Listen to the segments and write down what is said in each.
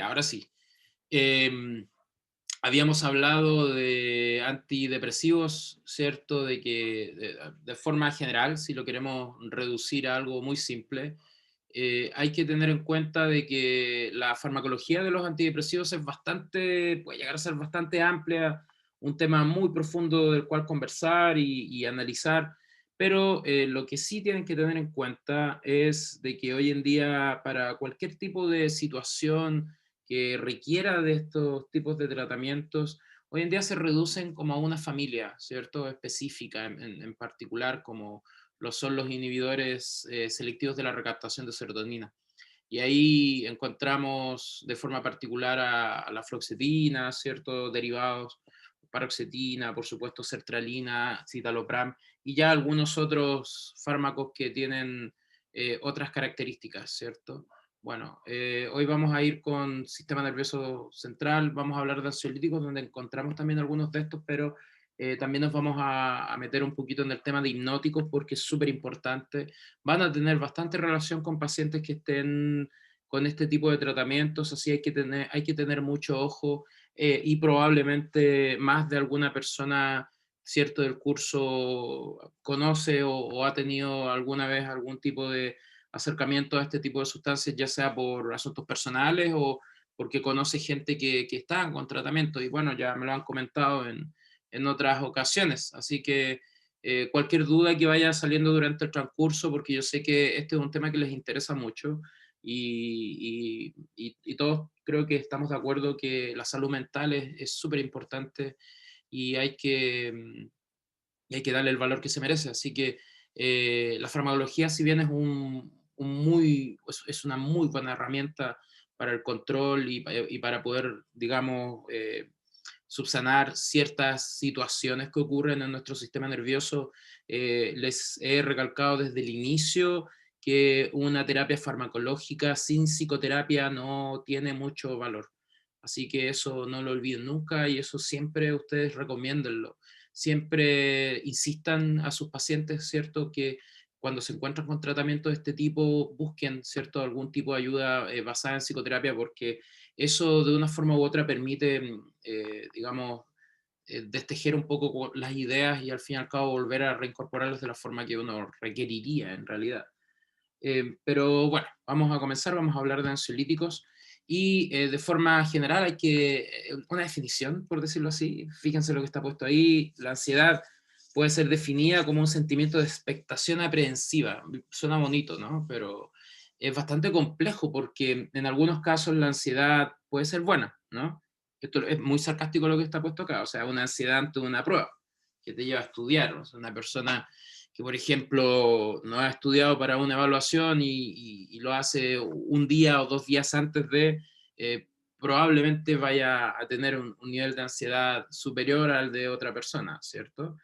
Ya, ahora sí. Em, Habíamos hablado de antidepresivos, ¿cierto? De que de forma general, si lo queremos reducir a algo muy simple, hay que tener en cuenta de que la farmacología de los antidepresivos es bastante, puede llegar a ser bastante amplia, un tema muy profundo del cual conversar y analizar, pero lo que sí tienen que tener en cuenta es de que hoy en día para cualquier tipo de situación que requiera de estos tipos de tratamientos, hoy en día se reducen como a una familia, ¿cierto? Específica en particular, como lo son los inhibidores selectivos de la recaptación de serotonina. Y ahí encontramos de forma particular a la fluoxetina, ¿cierto? Derivados, paroxetina, por supuesto, sertralina, citalopram, y ya algunos otros fármacos que tienen otras características, ¿cierto? Bueno, hoy vamos a ir con sistema nervioso central, vamos a hablar de ansiolíticos, donde encontramos también algunos de estos, pero también nos vamos a meter un poquito en el tema de hipnóticos porque es súper importante. Van a tener bastante relación con pacientes que estén con este tipo de tratamientos, así hay que tener mucho ojo y probablemente más de alguna persona, cierto, del curso conoce o ha tenido alguna vez algún tipo de acercamiento a este tipo de sustancias, ya sea por asuntos personales o porque conoce gente que está con tratamiento y bueno, ya me lo han comentado en otras ocasiones, así que cualquier duda que vaya saliendo durante el transcurso, porque yo sé que este es un tema que les interesa mucho y todos creo que estamos de acuerdo que la salud mental es súper importante y y hay que darle el valor que se merece. Así que la farmacología, si bien es es una muy buena herramienta para el control y para poder, digamos, subsanar ciertas situaciones que ocurren en nuestro sistema nervioso, les he recalcado desde el inicio que una terapia farmacológica sin psicoterapia no tiene mucho valor. Así que eso no lo olviden nunca y eso siempre ustedes recomiéndenlo. Siempre insistan a sus pacientes, ¿cierto? Que cuando se encuentran con tratamiento de este tipo, busquen, ¿cierto? Algún tipo de ayuda basada en psicoterapia porque eso de una forma u otra permite, digamos, destejer un poco las ideas y al fin y al cabo volver a reincorporarlas de la forma que uno requeriría en realidad. Pero bueno, vamos a comenzar, vamos a hablar de ansiolíticos y de forma general hay que, una definición, por decirlo así, fíjense lo que está puesto ahí, la ansiedad puede ser definida como un sentimiento de expectación aprehensiva, suena bonito, ¿no? Pero es bastante complejo porque en algunos casos la ansiedad puede ser buena, ¿no? Esto es muy sarcástico lo que está puesto acá, o sea, una ansiedad ante una prueba que te lleva a estudiar, o sea, una persona que, por ejemplo, no ha estudiado para una evaluación y lo hace un día o 2 días antes de, probablemente vaya a tener un nivel de ansiedad superior al de otra persona, ¿cierto?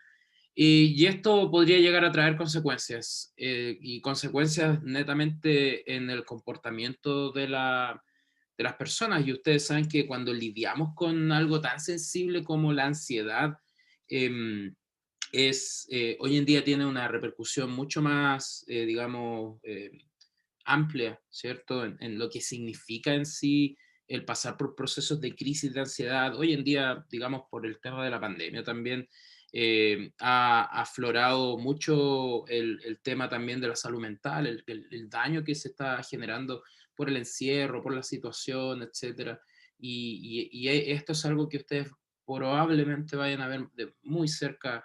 Y esto podría llegar a traer consecuencias, y consecuencias netamente en el comportamiento de las personas. Y ustedes saben que cuando lidiamos con algo tan sensible como la ansiedad, em, hoy en día tiene una repercusión mucho más, digamos, amplia, ¿cierto? En lo que significa en sí el pasar por procesos de crisis de ansiedad. Hoy en día, digamos, por el tema de la pandemia también, ha aflorado mucho el tema también de la salud mental, el daño que se está generando por el encierro, por la situación, etcétera. Esto es algo que ustedes probablemente vayan a ver de muy cerca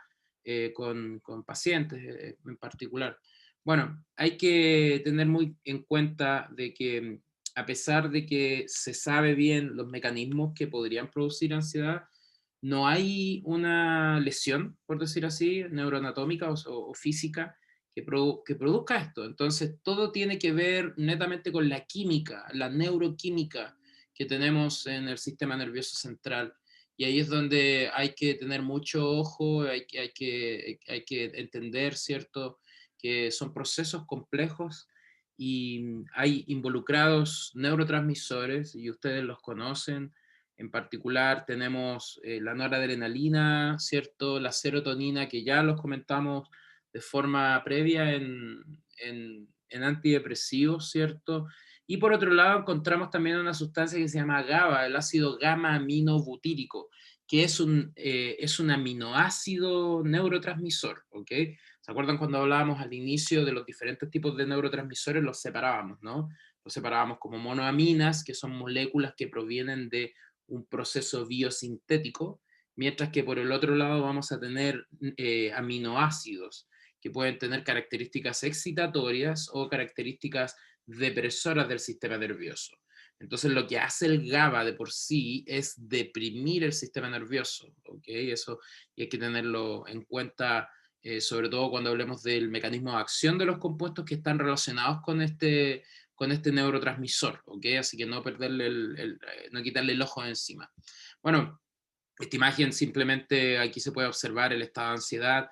con pacientes en particular. Bueno, hay que tener muy en cuenta de que a pesar de que se sabe bien los mecanismos que podrían producir ansiedad, no hay una lesión, por decir así, neuroanatómica o física que produzca esto. Entonces, todo tiene que ver netamente con la química, la neuroquímica que tenemos en el sistema nervioso central. Y ahí es donde hay que tener mucho ojo, hay que entender, ¿cierto?, que son procesos complejos y hay involucrados neurotransmisores y ustedes los conocen. En particular tenemos la noradrenalina, ¿cierto? La serotonina, que ya los comentamos de forma previa en antidepresivos, ¿cierto? Y por otro lado encontramos también una sustancia que se llama GABA, el ácido gamma-aminobutírico, que es un aminoácido neurotransmisor, ¿ok? ¿Se acuerdan cuando hablábamos al inicio de los diferentes tipos de neurotransmisores? Los separábamos, ¿no? Los separábamos como monoaminas, que son moléculas que provienen de un proceso biosintético, mientras que por el otro lado vamos a tener aminoácidos, que pueden tener características excitatorias o características depresoras del sistema nervioso. Entonces lo que hace el GABA de por sí es deprimir el sistema nervioso, ¿ok? Eso y hay que tenerlo en cuenta, sobre todo cuando hablemos del mecanismo de acción de los compuestos que están relacionados con este neurotransmisor, ¿ok? Así que no perderle no quitarle el ojo de encima. Bueno, esta imagen simplemente aquí se puede observar el estado de ansiedad.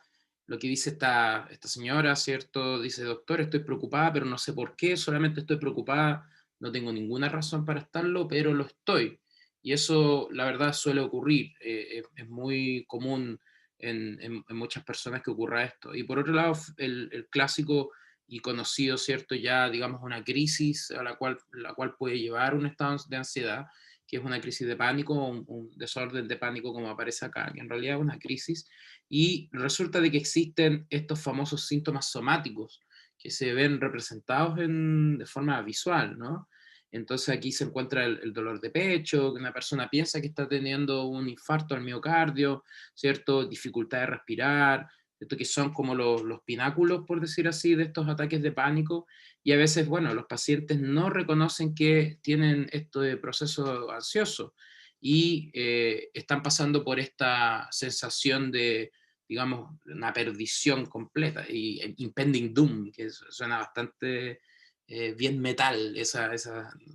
Lo que dice esta señora, ¿cierto? Dice, doctor, estoy preocupada, pero no sé por qué, solamente estoy preocupada, no tengo ninguna razón para estarlo, pero lo estoy. Y eso, la verdad, suele ocurrir. Es muy común en muchas personas que ocurra esto. Y por otro lado, el clásico y conocido, ¿cierto? Ya, digamos, una crisis a la cual puede llevar un estado de ansiedad, que es una crisis de pánico, un desorden de pánico como aparece acá, que en realidad es una crisis, y resulta de que existen estos famosos síntomas somáticos que se ven representados de forma visual, ¿no? Entonces aquí se encuentra el dolor de pecho, que una persona piensa que está teniendo un infarto al miocardio, ¿cierto? Dificultad de respirar, esto que son como los pináculos, por decir así, de estos ataques de pánico, y a veces, bueno, los pacientes no reconocen que tienen esto de proceso ansioso y están pasando por esta sensación de, digamos, una perdición completa y impending doom, que suena bastante bien metal,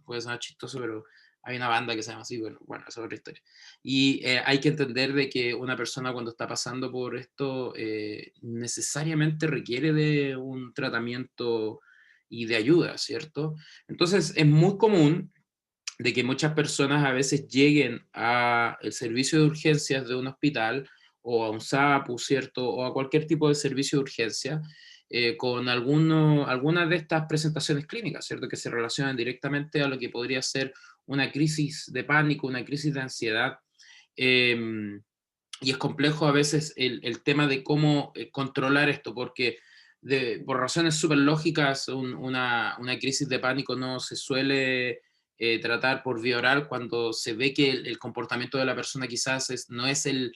puede sonar chistoso, pero hay una banda que se llama así, bueno, esa es otra historia. Y hay que entender de que una persona cuando está pasando por esto necesariamente requiere de un tratamiento y de ayuda, ¿cierto? Entonces es muy común de que muchas personas a veces lleguen al servicio de urgencias de un hospital o a un SAPU, ¿cierto? O a cualquier tipo de servicio de urgencia con algunas de estas presentaciones clínicas, ¿cierto? Que se relacionan directamente a lo que podría ser una crisis de pánico, una crisis de ansiedad. Eh, y es complejo a veces el tema de cómo controlar esto, porque por razones súper lógicas una crisis de pánico no se suele tratar por vía oral cuando se ve que el comportamiento de la persona quizás no es el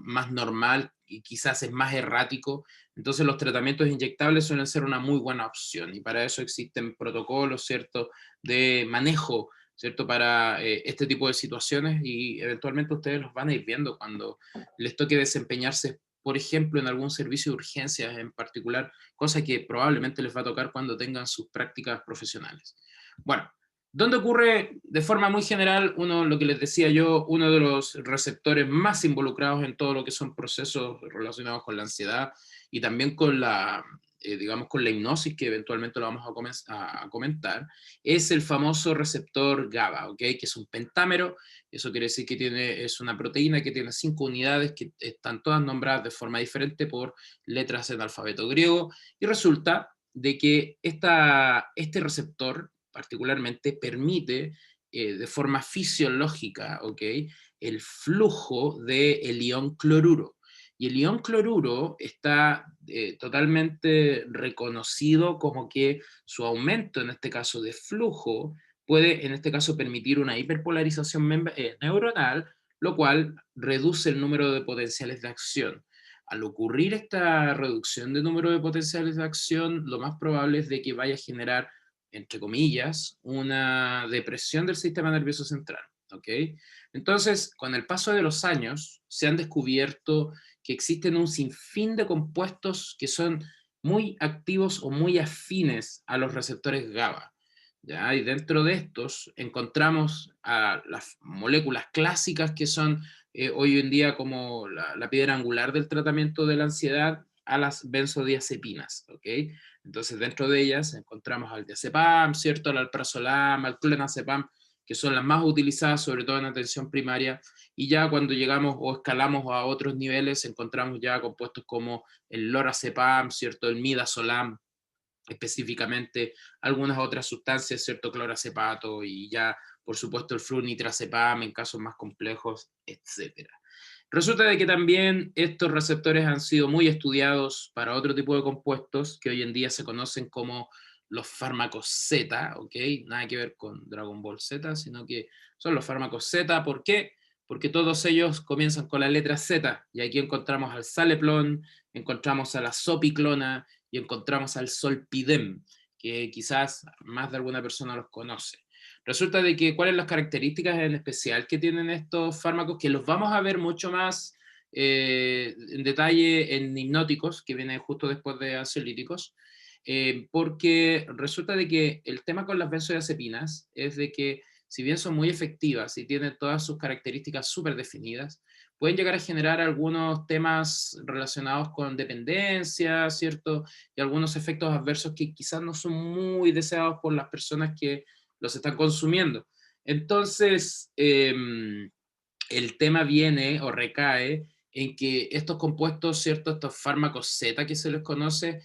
más normal y quizás es más errático. Entonces los tratamientos inyectables suelen ser una muy buena opción y para eso existen protocolos, ¿cierto?, de manejo, ¿cierto?, para este tipo de situaciones y eventualmente ustedes los van a ir viendo cuando les toque desempeñarse, por ejemplo, en algún servicio de urgencias en particular, cosa que probablemente les va a tocar cuando tengan sus prácticas profesionales. Bueno, ¿dónde ocurre de forma muy general lo que les decía yo, uno de los receptores más involucrados en todo lo que son procesos relacionados con la ansiedad y también con digamos, con la hipnosis, que eventualmente lo vamos a comentar, es el famoso receptor GABA, ¿ok? Que es un pentámero, eso quiere decir que es una proteína que tiene 5 unidades que están todas nombradas de forma diferente por letras en alfabeto griego, y resulta de que este receptor particularmente permite de forma fisiológica, ¿ok?, el flujo del ion cloruro. Y el ion cloruro está totalmente reconocido como que su aumento, en este caso de flujo, puede, en este caso, permitir una hiperpolarización neuronal, lo cual reduce el número de potenciales de acción. Al ocurrir esta reducción de número de potenciales de acción, lo más probable es de que vaya a generar, entre comillas, una depresión del sistema nervioso central, ¿ok? Entonces, con el paso de los años, se han descubierto que existen un sinfín de compuestos que son muy activos o muy afines a los receptores GABA. ¿Ya? Y dentro de estos encontramos a las moléculas clásicas que son hoy en día como la piedra angular del tratamiento de la ansiedad, a las benzodiazepinas, ¿ok? Entonces dentro de ellas encontramos al diazepam, ¿cierto?, al alprazolam, al clonazepam, que son las más utilizadas sobre todo en atención primaria, y ya cuando llegamos o escalamos a otros niveles encontramos ya compuestos como el lorazepam, ¿cierto?, el midazolam, específicamente algunas otras sustancias, cierto clorazepato y ya, por supuesto, el flunitrazepam en casos más complejos, etcétera. Resulta de que también estos receptores han sido muy estudiados para otro tipo de compuestos que hoy en día se conocen como los fármacos Z, ¿ok? Nada que ver con Dragon Ball Z, sino que son los fármacos Z. ¿Por qué? Porque todos ellos comienzan con la letra Z, y aquí encontramos al Saleplon, encontramos a la Sopiclona y encontramos al Solpidem, que quizás más de alguna persona los conoce. Resulta de que cuáles son las características en especial que tienen estos fármacos, que los vamos a ver mucho más en detalle en hipnóticos, que viene justo después de ansiolíticos, porque resulta de que el tema con las benzodiazepinas es de que si bien son muy efectivas y tienen todas sus características súper definidas, pueden llegar a generar algunos temas relacionados con dependencia, ¿cierto? Y algunos efectos adversos que quizás no son muy deseados por las personas que los están consumiendo. Entonces, el tema viene o recae en que estos compuestos, ¿cierto? Estos fármacos Z que se les conoce,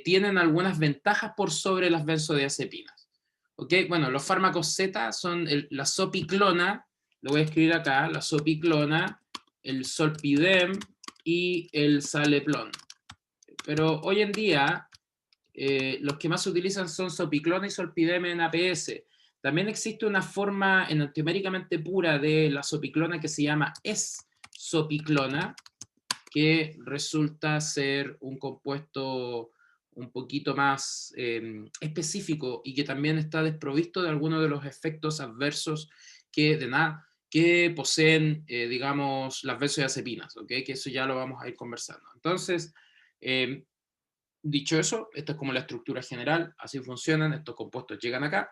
tienen algunas ventajas por sobre las benzodiazepinas. ¿Ok? Bueno, los fármacos Z son la sopiclona, lo voy a escribir acá, la sopiclona, el solpidem y el saleplon. Pero hoy en día los que más se utilizan son sopiclona y solpidem en APS. También existe una forma enantioméricamente pura de la sopiclona que se llama S-sopiclona, que resulta ser un compuesto un poquito más específico y que también está desprovisto de algunos de los efectos adversos que poseen, digamos, las benzodiazepinas, ¿ok? Que eso ya lo vamos a ir conversando. Entonces, eh, dicho eso, esta es como la estructura general, así funcionan, estos compuestos llegan acá,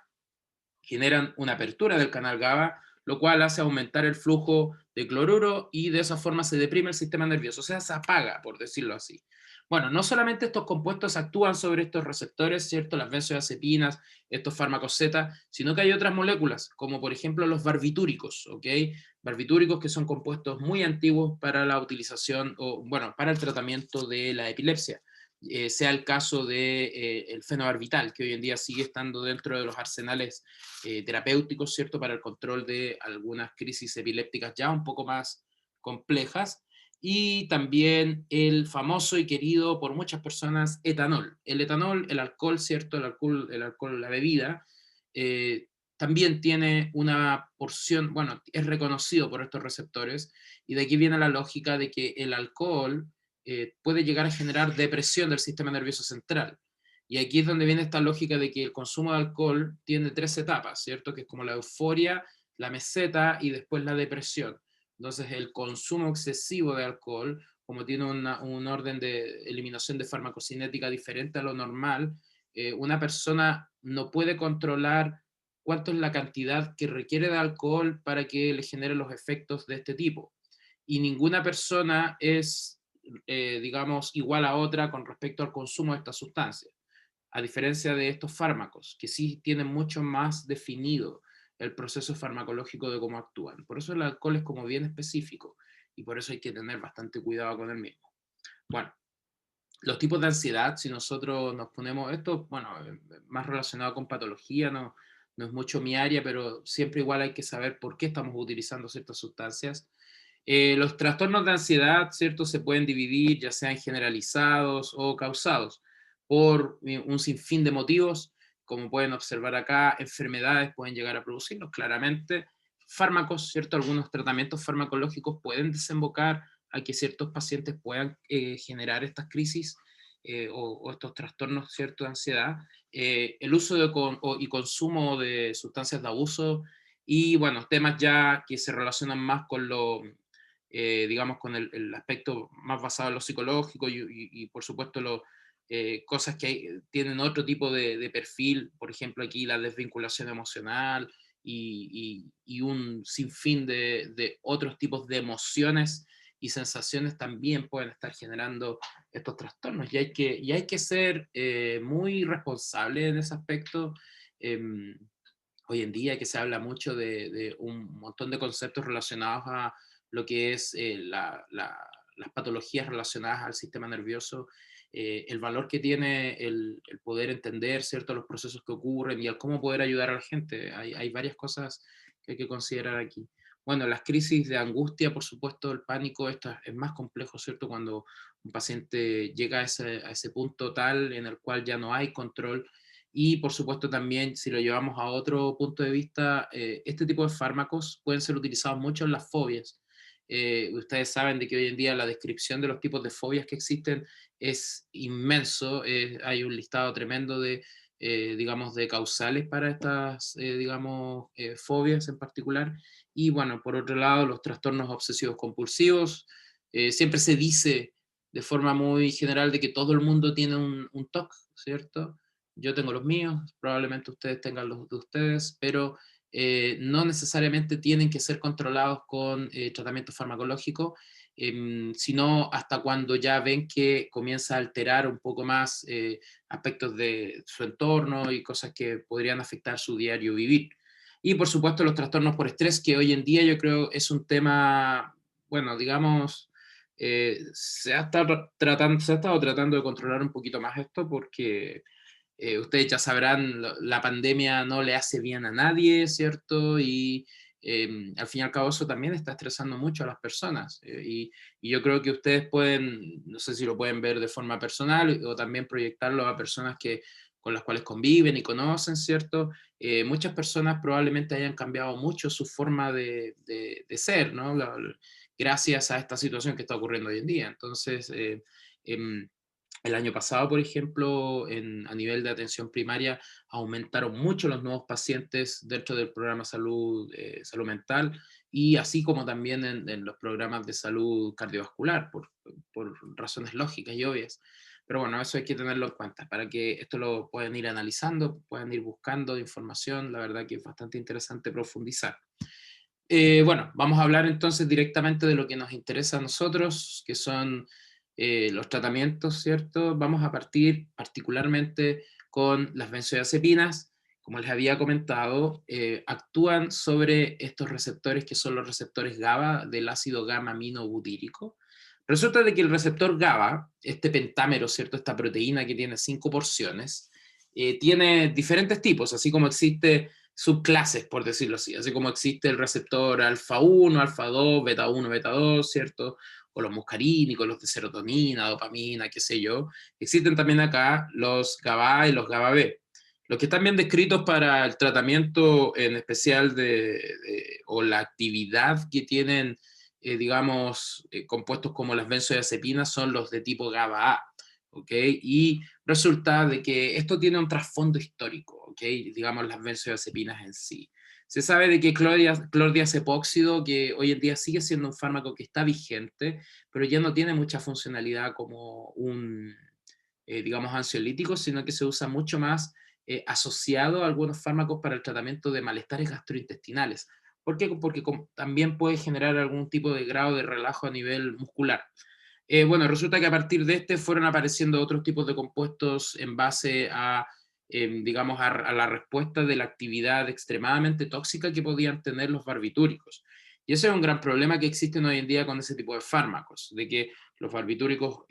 generan una apertura del canal GABA, lo cual hace aumentar el flujo de cloruro y de esa forma se deprime el sistema nervioso, o sea, se apaga, por decirlo así. Bueno, no solamente estos compuestos actúan sobre estos receptores, ¿cierto? Las benzodiazepinas, estos fármacos Z, sino que hay otras moléculas, como por ejemplo los barbitúricos, ¿ok? Barbitúricos que son compuestos muy antiguos para la utilización, o bueno, para el tratamiento de la epilepsia. Sea el caso de el fenobarbital, que hoy en día sigue estando dentro de los arsenales terapéuticos, ¿cierto? Para el control de algunas crisis epilépticas ya un poco más complejas. Y también el famoso y querido por muchas personas etanol. El etanol, el alcohol, ¿cierto? El alcohol, la bebida, también tiene una porción, bueno, es reconocido por estos receptores, y de aquí viene la lógica de que el alcohol puede llegar a generar depresión del sistema nervioso central. Y aquí es donde viene esta lógica de que el consumo de alcohol tiene tres etapas, ¿cierto? Que es como la euforia, la meseta y después la depresión. Entonces, el consumo excesivo de alcohol, como tiene un orden de eliminación de farmacocinética diferente a lo normal, una persona no puede controlar cuánto es la cantidad que requiere de alcohol para que le genere los efectos de este tipo. Y ninguna persona es, digamos, igual a otra con respecto al consumo de esta sustancia, a diferencia de estos fármacos, que sí tienen mucho más definido el proceso farmacológico de cómo actúan. Por eso el alcohol es como bien específico y por eso hay que tener bastante cuidado con el mismo. Bueno, los tipos de ansiedad, si nosotros nos ponemos esto, bueno, más relacionado con patología, no es mucho mi área, pero siempre igual hay que saber por qué estamos utilizando ciertas sustancias. Los trastornos de ansiedad, ¿cierto? Se pueden dividir ya sean generalizados o causados por un sinfín de motivos, como pueden observar acá, enfermedades pueden llegar a producirlos, claramente. Fármacos, ¿cierto? Algunos tratamientos farmacológicos pueden desembocar a que ciertos pacientes puedan generar estas crisis o estos trastornos, ¿cierto? De ansiedad. El uso y consumo de sustancias de abuso y, bueno, temas ya que se relacionan más con lo digamos, con el aspecto más basado en lo psicológico y por supuesto, cosas que tienen otro tipo de perfil, por ejemplo, aquí la desvinculación emocional y un sinfín de otros tipos de emociones y sensaciones también pueden estar generando estos trastornos. Y hay que ser muy responsable en ese aspecto. Hoy en día que se habla mucho de un montón de conceptos relacionados a lo que es las patologías relacionadas al sistema nervioso, el valor que tiene el poder entender, ¿cierto?, los procesos que ocurren y el cómo poder ayudar a la gente. Hay varias cosas que hay que considerar aquí. Bueno, las crisis de angustia, por supuesto, el pánico, esto es más complejo, ¿cierto? Cuando un paciente llega a ese punto tal en el cual ya no hay control. Y por supuesto también, si lo llevamos a otro punto de vista, este tipo de fármacos pueden ser utilizados mucho en las fobias. Ustedes saben de que hoy en día la descripción de los tipos de fobias que existen es inmenso. Hay un listado tremendo de, digamos, de causales para estas, digamos, fobias en particular. Y bueno, por otro lado, los trastornos obsesivos compulsivos. Siempre se dice de forma muy general de que todo el mundo tiene un TOC, ¿cierto? Yo tengo los míos, probablemente ustedes tengan los de ustedes, pero no necesariamente tienen que ser controlados con tratamiento farmacológico, sino hasta cuando ya ven que comienza a alterar un poco más aspectos de su entorno y cosas que podrían afectar su diario vivir. Y por supuesto los trastornos por estrés, que hoy en día yo creo es un tema, bueno, digamos, se ha estado tratando de controlar un poquito más esto porque ustedes ya sabrán, la pandemia no le hace bien a nadie, ¿cierto? Y al fin y al cabo eso también está estresando mucho a las personas. Y yo creo que ustedes pueden, no sé si lo pueden ver de forma personal o también proyectarlo a personas con las cuales conviven y conocen, ¿cierto? Muchas personas probablemente hayan cambiado mucho su forma de ser, ¿no? Gracias a esta situación que está ocurriendo hoy en día. Entonces, em, el año pasado, por ejemplo, a nivel de atención primaria, aumentaron mucho los nuevos pacientes dentro del programa salud mental y así como también en los programas de salud cardiovascular, por razones lógicas y obvias. Pero bueno, eso hay que tenerlo en cuenta para que esto lo puedan ir analizando, puedan ir buscando información. La verdad que es bastante interesante profundizar. Bueno, vamos a hablar entonces directamente de lo que nos interesa a nosotros, que son los tratamientos, ¿cierto? Vamos a partir particularmente con las benzodiazepinas. Como les había comentado, actúan sobre estos receptores que son los receptores GABA del ácido gamma-aminobutírico. Resulta de que el receptor GABA, este pentámero, ¿cierto? Esta proteína que tiene 5 porciones, tiene diferentes tipos, así como existe subclases, por decirlo así como existe el receptor alfa 1, alfa 2, beta 1, beta 2, ¿cierto? O los muscarínicos, los de serotonina, dopamina, qué sé yo. Existen también acá los GABA y los GABA-B. Los que están bien descritos para el tratamiento en especial o la actividad que tienen, digamos, compuestos como las benzodiazepinas son los de tipo GABA-A, ¿ok? Y resulta de que esto tiene un trasfondo histórico, ¿ok? Digamos las benzodiazepinas en sí. Se sabe de que clordiazepóxido, que hoy en día sigue siendo un fármaco que está vigente, pero ya no tiene mucha funcionalidad como un, digamos, ansiolítico, sino que se usa mucho más asociado a algunos fármacos para el tratamiento de malestares gastrointestinales. ¿Por qué? Porque también puede generar algún tipo de grado de relajo a nivel muscular. Bueno, resulta que a partir de este fueron apareciendo otros tipos de compuestos en base a, digamos, a la respuesta de la actividad extremadamente tóxica que podían tener los barbitúricos. Y ese es un gran problema que existen hoy en día con ese tipo de fármacos, de que los barbitúricos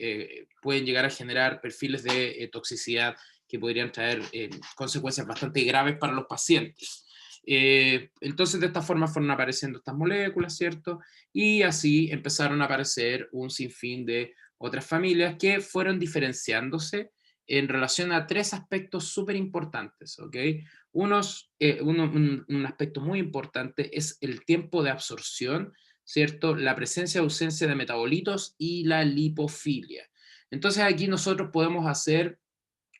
pueden llegar a generar perfiles de toxicidad que podrían traer consecuencias bastante graves para los pacientes. Entonces, de esta forma fueron apareciendo estas moléculas, ¿cierto? Y así empezaron a aparecer un sinfín de otras familias que fueron diferenciándose en relación a tres aspectos súper importantes, ¿ok? Un aspecto muy importante es el tiempo de absorción, ¿cierto? La presencia o ausencia de metabolitos y la lipofilia. Entonces aquí nosotros podemos hacer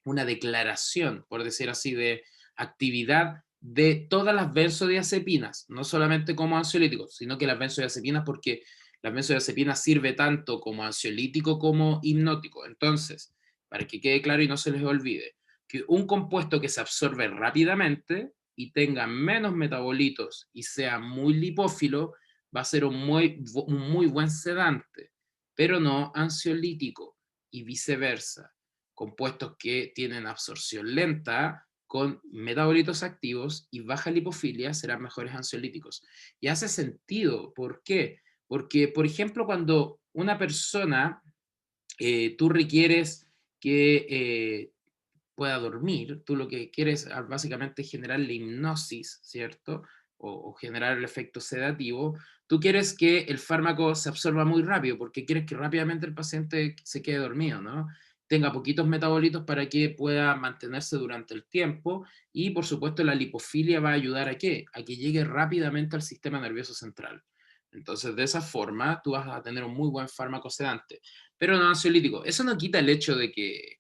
una declaración, por decir así, de actividad de todas las benzodiazepinas, no solamente como ansiolíticos, sino que las benzodiazepinas, porque las benzodiazepinas sirve tanto como ansiolítico como hipnótico. Entonces, para que quede claro y no se les olvide, que un compuesto que se absorbe rápidamente y tenga menos metabolitos y sea muy lipófilo, va a ser un muy buen sedante, pero no ansiolítico y viceversa. Compuestos que tienen absorción lenta con metabolitos activos y baja lipofilia serán mejores ansiolíticos. Y hace sentido. ¿Por qué? Porque, por ejemplo, cuando una persona, tú requieres que pueda dormir. Tú lo que quieres básicamente es generar la hipnosis, ¿cierto? O generar el efecto sedativo. Tú quieres que el fármaco se absorba muy rápido, porque quieres que rápidamente el paciente se quede dormido, ¿no? Tenga poquitos metabolitos para que pueda mantenerse durante el tiempo, y por supuesto la lipofilia va a ayudar ¿a qué? A que llegue rápidamente al sistema nervioso central. Entonces, de esa forma, tú vas a tener un muy buen fármaco sedante, pero no ansiolítico. Eso no quita el hecho de que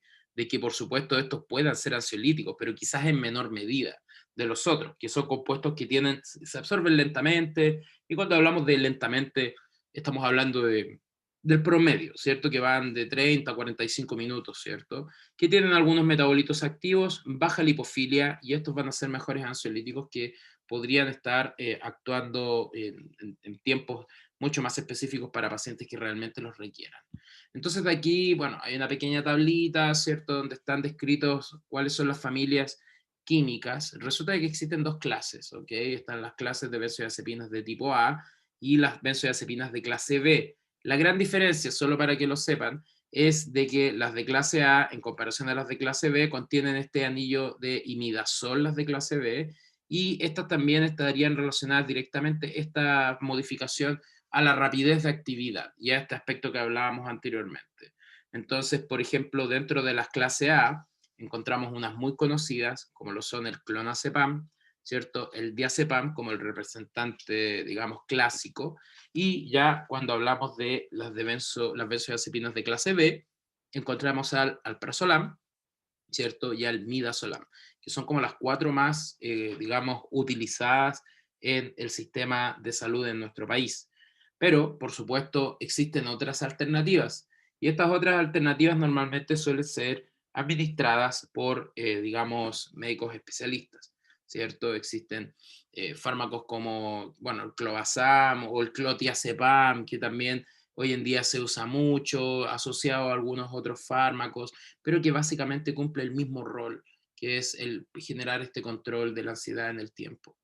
por supuesto estos puedan ser ansiolíticos, pero quizás en menor medida de los otros, que son compuestos que se absorben lentamente, y cuando hablamos de lentamente, estamos hablando del promedio, ¿cierto? Que van de 30 a 45 minutos, ¿cierto? Que tienen algunos metabolitos activos, baja lipofilia, y estos van a ser mejores ansiolíticos que podrían estar actuando en tiempos mucho más específicos para pacientes que realmente los requieran. Entonces de aquí, bueno, hay una pequeña tablita, ¿cierto?, donde están descritos cuáles son las familias químicas. Resulta que existen dos clases, ¿ok? Están las clases de benzodiazepinas de tipo A y las benzodiazepinas de clase B. La gran diferencia, solo para que lo sepan, es de que las de clase A, en comparación a las de clase B, contienen este anillo de imidazol, las de clase B, y estas también estarían relacionadas directamente, esta modificación, a la rapidez de actividad y a este aspecto que hablábamos anteriormente. Entonces, por ejemplo, dentro de las clase A, encontramos unas muy conocidas, como lo son el clonazepam, ¿cierto? El diazepam como el representante, digamos, clásico, y ya cuando hablamos de las benzodiazepinas de clase B, encontramos al alprazolam, ¿cierto? Y al midazolam, que son como las cuatro más, digamos, utilizadas en el sistema de salud en nuestro país. Pero, por supuesto, existen otras alternativas, y estas otras alternativas normalmente suelen ser administradas por, digamos, médicos especialistas, ¿cierto? Existen fármacos como, bueno, el clobazam o el clotiazepam, que también hoy en día se usa mucho, asociado a algunos otros fármacos, pero que básicamente cumple el mismo rol, que es el generar este control de la ansiedad en el tiempo.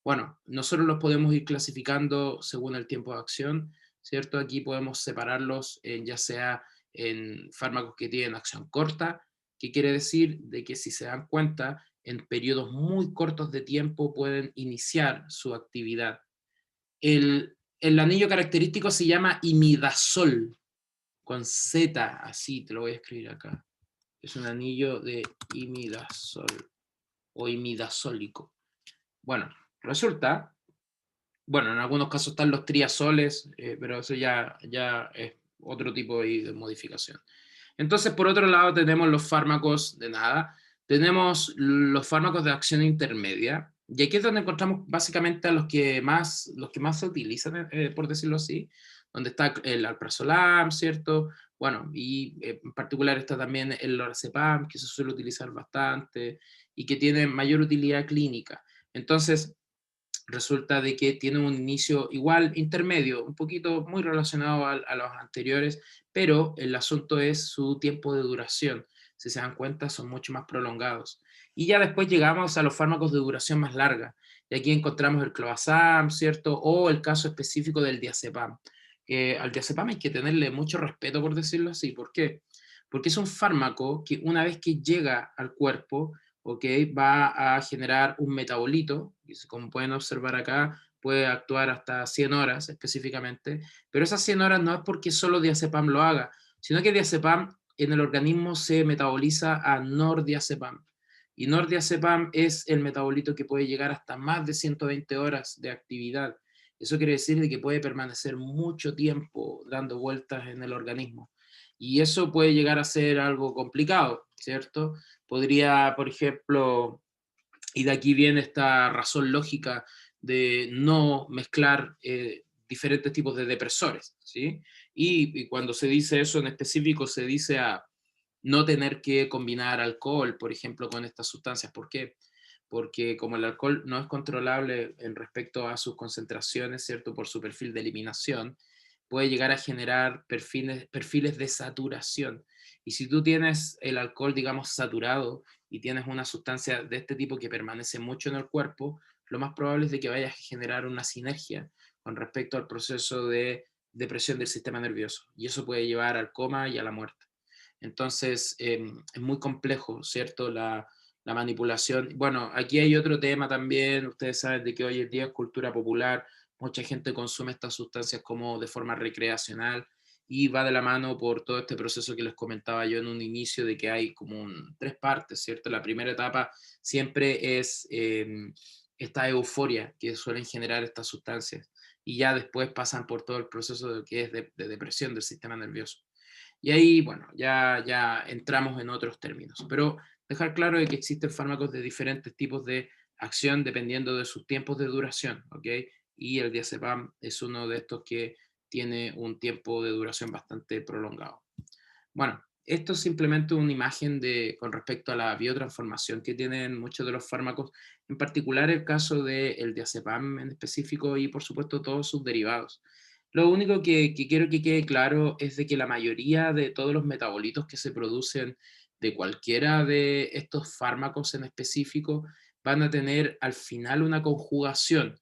Bueno, nosotros los podemos ir clasificando según el tiempo de acción, ¿cierto? Aquí podemos separarlos ya sea en fármacos que tienen acción corta, que quiere decir de que si se dan cuenta, en periodos muy cortos de tiempo pueden iniciar su actividad. El anillo característico se llama imidazol, con Z, así te lo voy a escribir acá. Es un anillo de imidazol o imidazólico. Bueno, resulta, bueno, en algunos casos están los triazoles, pero eso ya es otro tipo de modificación. Entonces, por otro lado, tenemos los fármacos de nada, tenemos los fármacos de acción intermedia, y aquí es donde encontramos básicamente a los que más se utilizan, por decirlo así, donde está el alprazolam, ¿cierto? Bueno, y en particular está también el lorazepam, que se suele utilizar bastante y que tiene mayor utilidad clínica. Entonces, resulta de que tiene un inicio igual intermedio, un poquito muy relacionado a los anteriores, pero el asunto es su tiempo de duración. Si se dan cuenta, son mucho más prolongados. Y ya después llegamos a los fármacos de duración más larga. Y aquí encontramos el clobazam, ¿cierto? O el caso específico del diazepam. Al diazepam hay que tenerle mucho respeto, por decirlo así. ¿Por qué? Porque es un fármaco que una vez que llega al cuerpo, ¿ok? Va a generar un metabolito, y como pueden observar acá, puede actuar hasta 100 horas específicamente, pero esas 100 horas no es porque solo diazepam lo haga, sino que diazepam en el organismo se metaboliza a nordiazepam. Y nordiazepam es el metabolito que puede llegar hasta más de 120 horas de actividad. Eso quiere decir de que puede permanecer mucho tiempo dando vueltas en el organismo. Y eso puede llegar a ser algo complicado, ¿cierto? Podría, por ejemplo, y de aquí viene esta razón lógica de no mezclar diferentes tipos de depresores, ¿sí? Y cuando se dice eso en específico, se dice a no tener que combinar alcohol, por ejemplo, con estas sustancias. ¿Por qué? Porque como el alcohol no es controlable en respecto a sus concentraciones, ¿cierto? Por su perfil de eliminación, puede llegar a generar perfiles de saturación. Y si tú tienes el alcohol, digamos, saturado y tienes una sustancia de este tipo que permanece mucho en el cuerpo, lo más probable es de que vayas a generar una sinergia con respecto al proceso de depresión del sistema nervioso. Y eso puede llevar al coma y a la muerte. Entonces, es muy complejo, ¿cierto? La manipulación. Bueno, aquí hay otro tema también, ustedes saben de que hoy en día es cultura popular, mucha gente consume estas sustancias como de forma recreacional y va de la mano por todo este proceso que les comentaba yo en un inicio de que hay como tres partes, ¿cierto? La primera etapa siempre es esta euforia que suelen generar estas sustancias y ya después pasan por todo el proceso de que es de depresión del sistema nervioso. Y ahí, bueno, ya entramos en otros términos. Pero dejar claro de que existen fármacos de diferentes tipos de acción dependiendo de sus tiempos de duración, ¿ok? Y el diazepam es uno de estos que tiene un tiempo de duración bastante prolongado. Bueno, esto es simplemente una imagen con respecto a la biotransformación que tienen muchos de los fármacos, en particular el caso del diazepam en específico y por supuesto todos sus derivados. Lo único que quiero que quede claro es de que la mayoría de todos los metabolitos que se producen de cualquiera de estos fármacos en específico van a tener al final una conjugación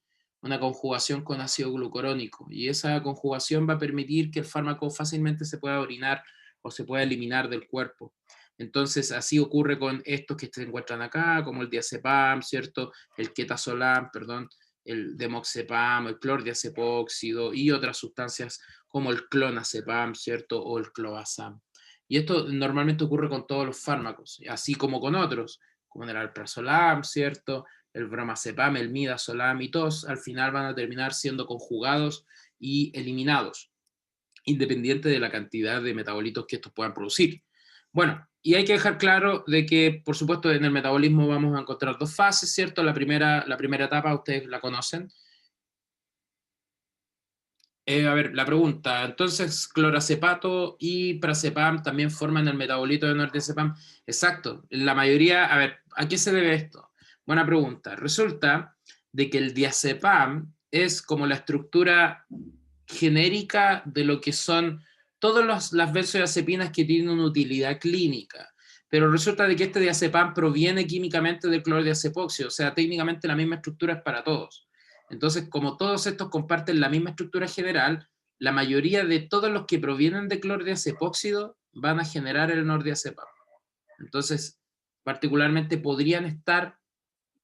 con ácido glucurónico, y esa conjugación va a permitir que el fármaco fácilmente se pueda orinar o se puede eliminar del cuerpo. Entonces, así ocurre con estos que se encuentran acá, como el diazepam, ¿cierto? El quetazolam, perdón, el demoxepam, el clordiazepóxido y otras sustancias como el clonazepam, ¿cierto? O el clobazam. Y esto normalmente ocurre con todos los fármacos, así como con otros, como el alprazolam, ¿cierto? El bromazepam, el midazolam, y todos al final van a terminar siendo conjugados y eliminados, independiente de la cantidad de metabolitos que estos puedan producir. Bueno, y hay que dejar claro de que, por supuesto, en el metabolismo vamos a encontrar dos fases, ¿cierto? La primera etapa, ustedes la conocen. A ver, la pregunta, entonces, clorazepato y prazepam también forman el metabolito de nordiazepam. Exacto, la mayoría, a ver, ¿a qué se debe esto? Buena pregunta. Resulta de que el diazepam es como la estructura genérica de lo que son todas las benzodiazepinas que tienen una utilidad clínica. Pero resulta de que este diazepam proviene químicamente del clordiazepóxido, o sea, técnicamente la misma estructura es para todos. Entonces, como todos estos comparten la misma estructura general, la mayoría de todos los que provienen de clordiazepóxido van a generar el nordiazepam. Entonces, particularmente podrían estar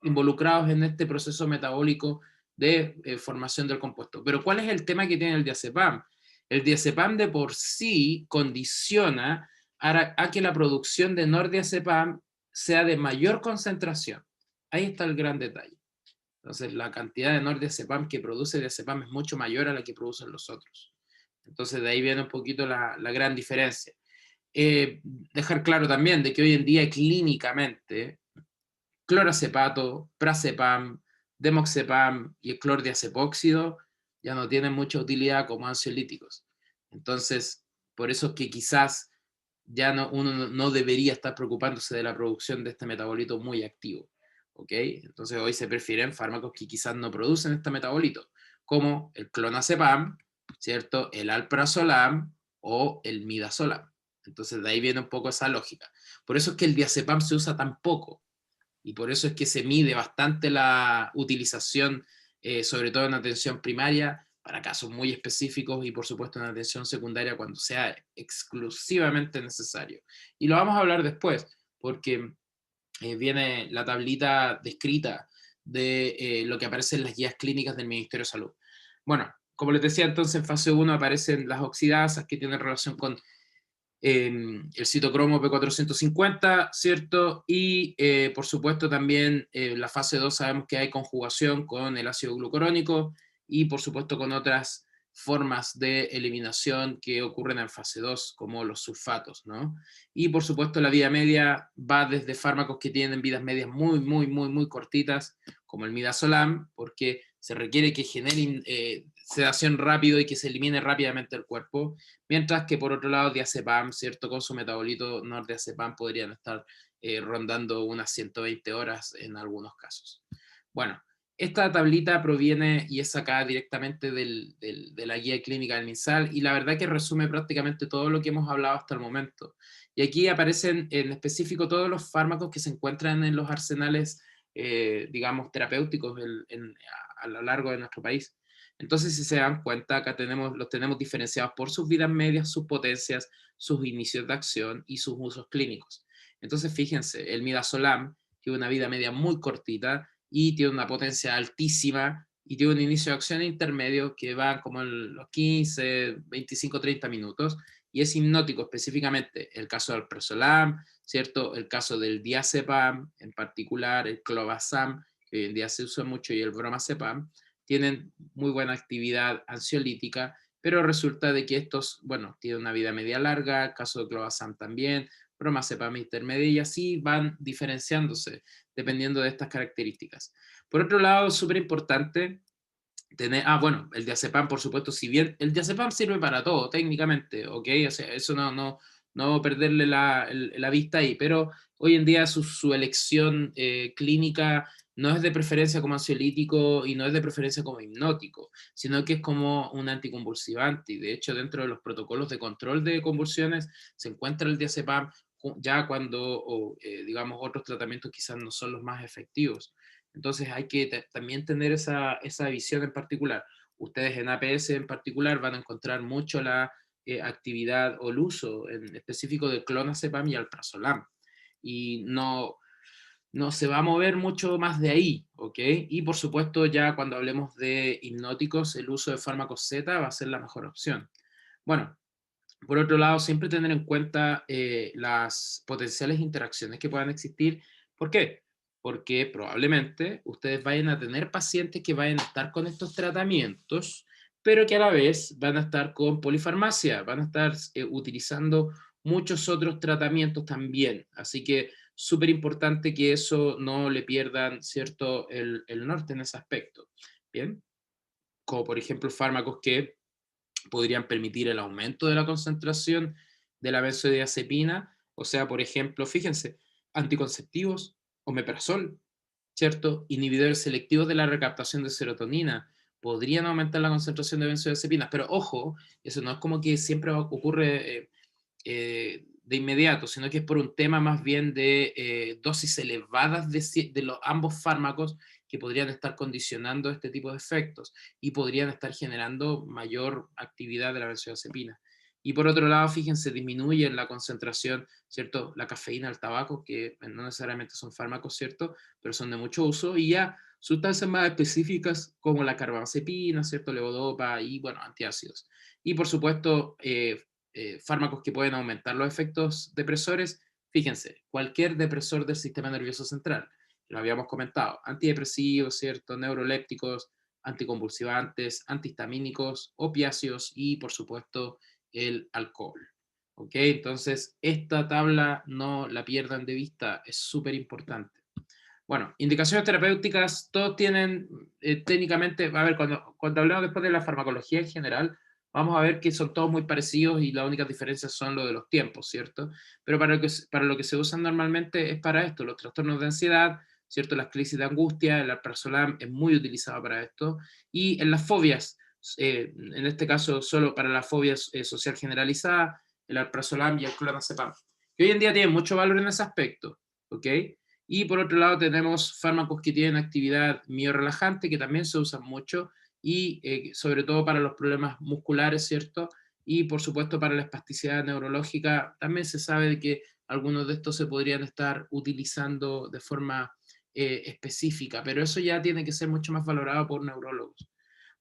involucrados en este proceso metabólico de formación del compuesto. Pero ¿cuál es el tema que tiene el diazepam? El diazepam de por sí condiciona a que la producción de nordiazepam sea de mayor concentración. Ahí está el gran detalle. Entonces, la cantidad de nordiazepam que produce diazepam es mucho mayor a la que producen los otros. Entonces, de ahí viene un poquito la gran diferencia. Dejar claro también de que hoy en día clínicamente clorazepato, prazepam, demoxepam y el clordiazepóxido ya no tienen mucha utilidad como ansiolíticos. Entonces, por eso es que quizás ya uno no debería estar preocupándose de la producción de este metabolito muy activo. ¿Ok? Entonces hoy se prefieren fármacos que quizás no producen este metabolito, como el clonazepam, ¿cierto? El alprazolam o el midazolam. Entonces de ahí viene un poco esa lógica. Por eso es que el diazepam se usa tan poco, y por eso es que se mide bastante la utilización, sobre todo en atención primaria, para casos muy específicos y por supuesto en atención secundaria cuando sea exclusivamente necesario. Y lo vamos a hablar después, porque viene la tablita descrita de lo que aparece en las guías clínicas del Ministerio de Salud. Bueno, como les decía, entonces en fase 1 aparecen las oxidasas que tienen relación con el citocromo P450, ¿cierto? Y por supuesto también la fase 2 sabemos que hay conjugación con el ácido glucurónico y por supuesto con otras formas de eliminación que ocurren en fase 2, como los sulfatos, ¿no? Y por supuesto la vida media va desde fármacos que tienen vidas medias muy cortitas, como el midazolam, porque se requiere que generen sedación rápido y que se elimine rápidamente el cuerpo, mientras que por otro lado diazepam, ¿cierto? Con su metabolito nordiazepam podrían estar rondando unas 120 horas en algunos casos. Bueno, esta tablita proviene y es sacada directamente de la guía clínica del MinSal, y la verdad que resume prácticamente todo lo que hemos hablado hasta el momento. Y aquí aparecen en específico todos los fármacos que se encuentran en los arsenales, digamos, terapéuticos a lo largo de nuestro país. Entonces, si se dan cuenta, acá los tenemos diferenciados por sus vidas medias, sus potencias, sus inicios de acción y sus usos clínicos. Entonces, fíjense, el midazolam tiene una vida media muy cortita y tiene una potencia altísima y tiene un inicio de acción intermedio que va como en los 15, 25, 30 minutos y es hipnótico específicamente el caso del Alprazolam, ¿cierto? El caso del diazepam, en particular el clobazam, que hoy en día se usa mucho, y el bromazepam, tienen muy buena actividad ansiolítica, pero resulta de que estos, bueno, tienen una vida media larga, el caso de clobazam también, bromazepam intermedia, y así van diferenciándose dependiendo de estas características. Por otro lado, es súper importante tener, bueno, el diazepam, por supuesto, si bien el diazepam sirve para todo, técnicamente, ¿ok? O sea, eso no perderle la vista ahí, pero hoy en día su elección clínica no es de preferencia como ansiolítico y no es de preferencia como hipnótico, sino que es como un anticonvulsivante, y de hecho dentro de los protocolos de control de convulsiones se encuentra el diazepam ya cuando, digamos, otros tratamientos quizás no son los más efectivos. Entonces hay que también tener esa visión en particular. Ustedes en APS en particular van a encontrar mucho la actividad o el uso en específico de clonazepam y alprazolam. Y no se va a mover mucho más de ahí, ¿ok? Y por supuesto ya cuando hablemos de hipnóticos, el uso de fármacos Z va a ser la mejor opción. Bueno, por otro lado, siempre tener en cuenta las potenciales interacciones que puedan existir. ¿Por qué? Porque probablemente ustedes vayan a tener pacientes que vayan a estar con estos tratamientos, pero que a la vez van a estar con polifarmacia, van a estar utilizando muchos otros tratamientos también. Así que súper importante que eso no le pierdan, ¿cierto?, el norte en ese aspecto. Bien, como por ejemplo fármacos que podrían permitir el aumento de la concentración de la benzodiazepina, o sea, por ejemplo, fíjense, anticonceptivos, omeprazol, ¿cierto? Inhibidores selectivos de la recaptación de serotonina, podrían aumentar la concentración de benzodiazepinas, pero ojo, eso no es como que siempre ocurre de inmediato, sino que es por un tema más bien de dosis elevadas de los, ambos fármacos que podrían estar condicionando este tipo de efectos y podrían estar generando mayor actividad de la benzodiazepina. Y por otro lado, fíjense, disminuyen la concentración, ¿cierto? La cafeína, el tabaco, que no necesariamente son fármacos, ¿cierto? Pero son de mucho uso, y ya sustancias más específicas como la carbamazepina, ¿cierto? Levodopa y, bueno, antiácidos. Y por supuesto, fármacos que pueden aumentar los efectos depresores. Fíjense, cualquier depresor del sistema nervioso central, lo habíamos comentado, antidepresivos, ¿cierto? Neurolépticos, anticonvulsivantes, antihistamínicos, opiáceos y, por supuesto, el alcohol. ¿Ok? Entonces, esta tabla no la pierdan de vista, es súper importante. Bueno, indicaciones terapéuticas, todos tienen técnicamente, a ver, cuando hablemos después de la farmacología en general, vamos a ver que son todos muy parecidos y las únicas diferencias son lo de los tiempos, ¿cierto? Pero para lo que se usan normalmente es para esto, los trastornos de ansiedad, ¿cierto? Las crisis de angustia, el alprazolam es muy utilizado para esto, y en las fobias, en este caso solo para la fobia social generalizada, el alprazolam y el clonazepam, que hoy en día tienen mucho valor en ese aspecto, ¿ok? Y por otro lado tenemos fármacos que tienen actividad miorelajante, que también se usan mucho, y sobre todo para los problemas musculares, ¿cierto? Y por supuesto para la espasticidad neurológica, también se sabe de que algunos de estos se podrían estar utilizando de forma específica, pero eso ya tiene que ser mucho más valorado por neurólogos.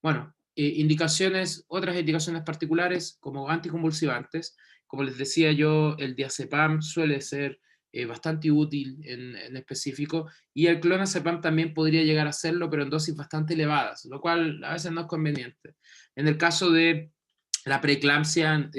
Bueno, indicaciones, otras indicaciones particulares como anticonvulsivantes, como les decía yo, el diazepam suele ser bastante útil en específico, y el clonazepam también podría llegar a serlo, pero en dosis bastante elevadas, lo cual a veces no es conveniente. En el caso de la preeclampsia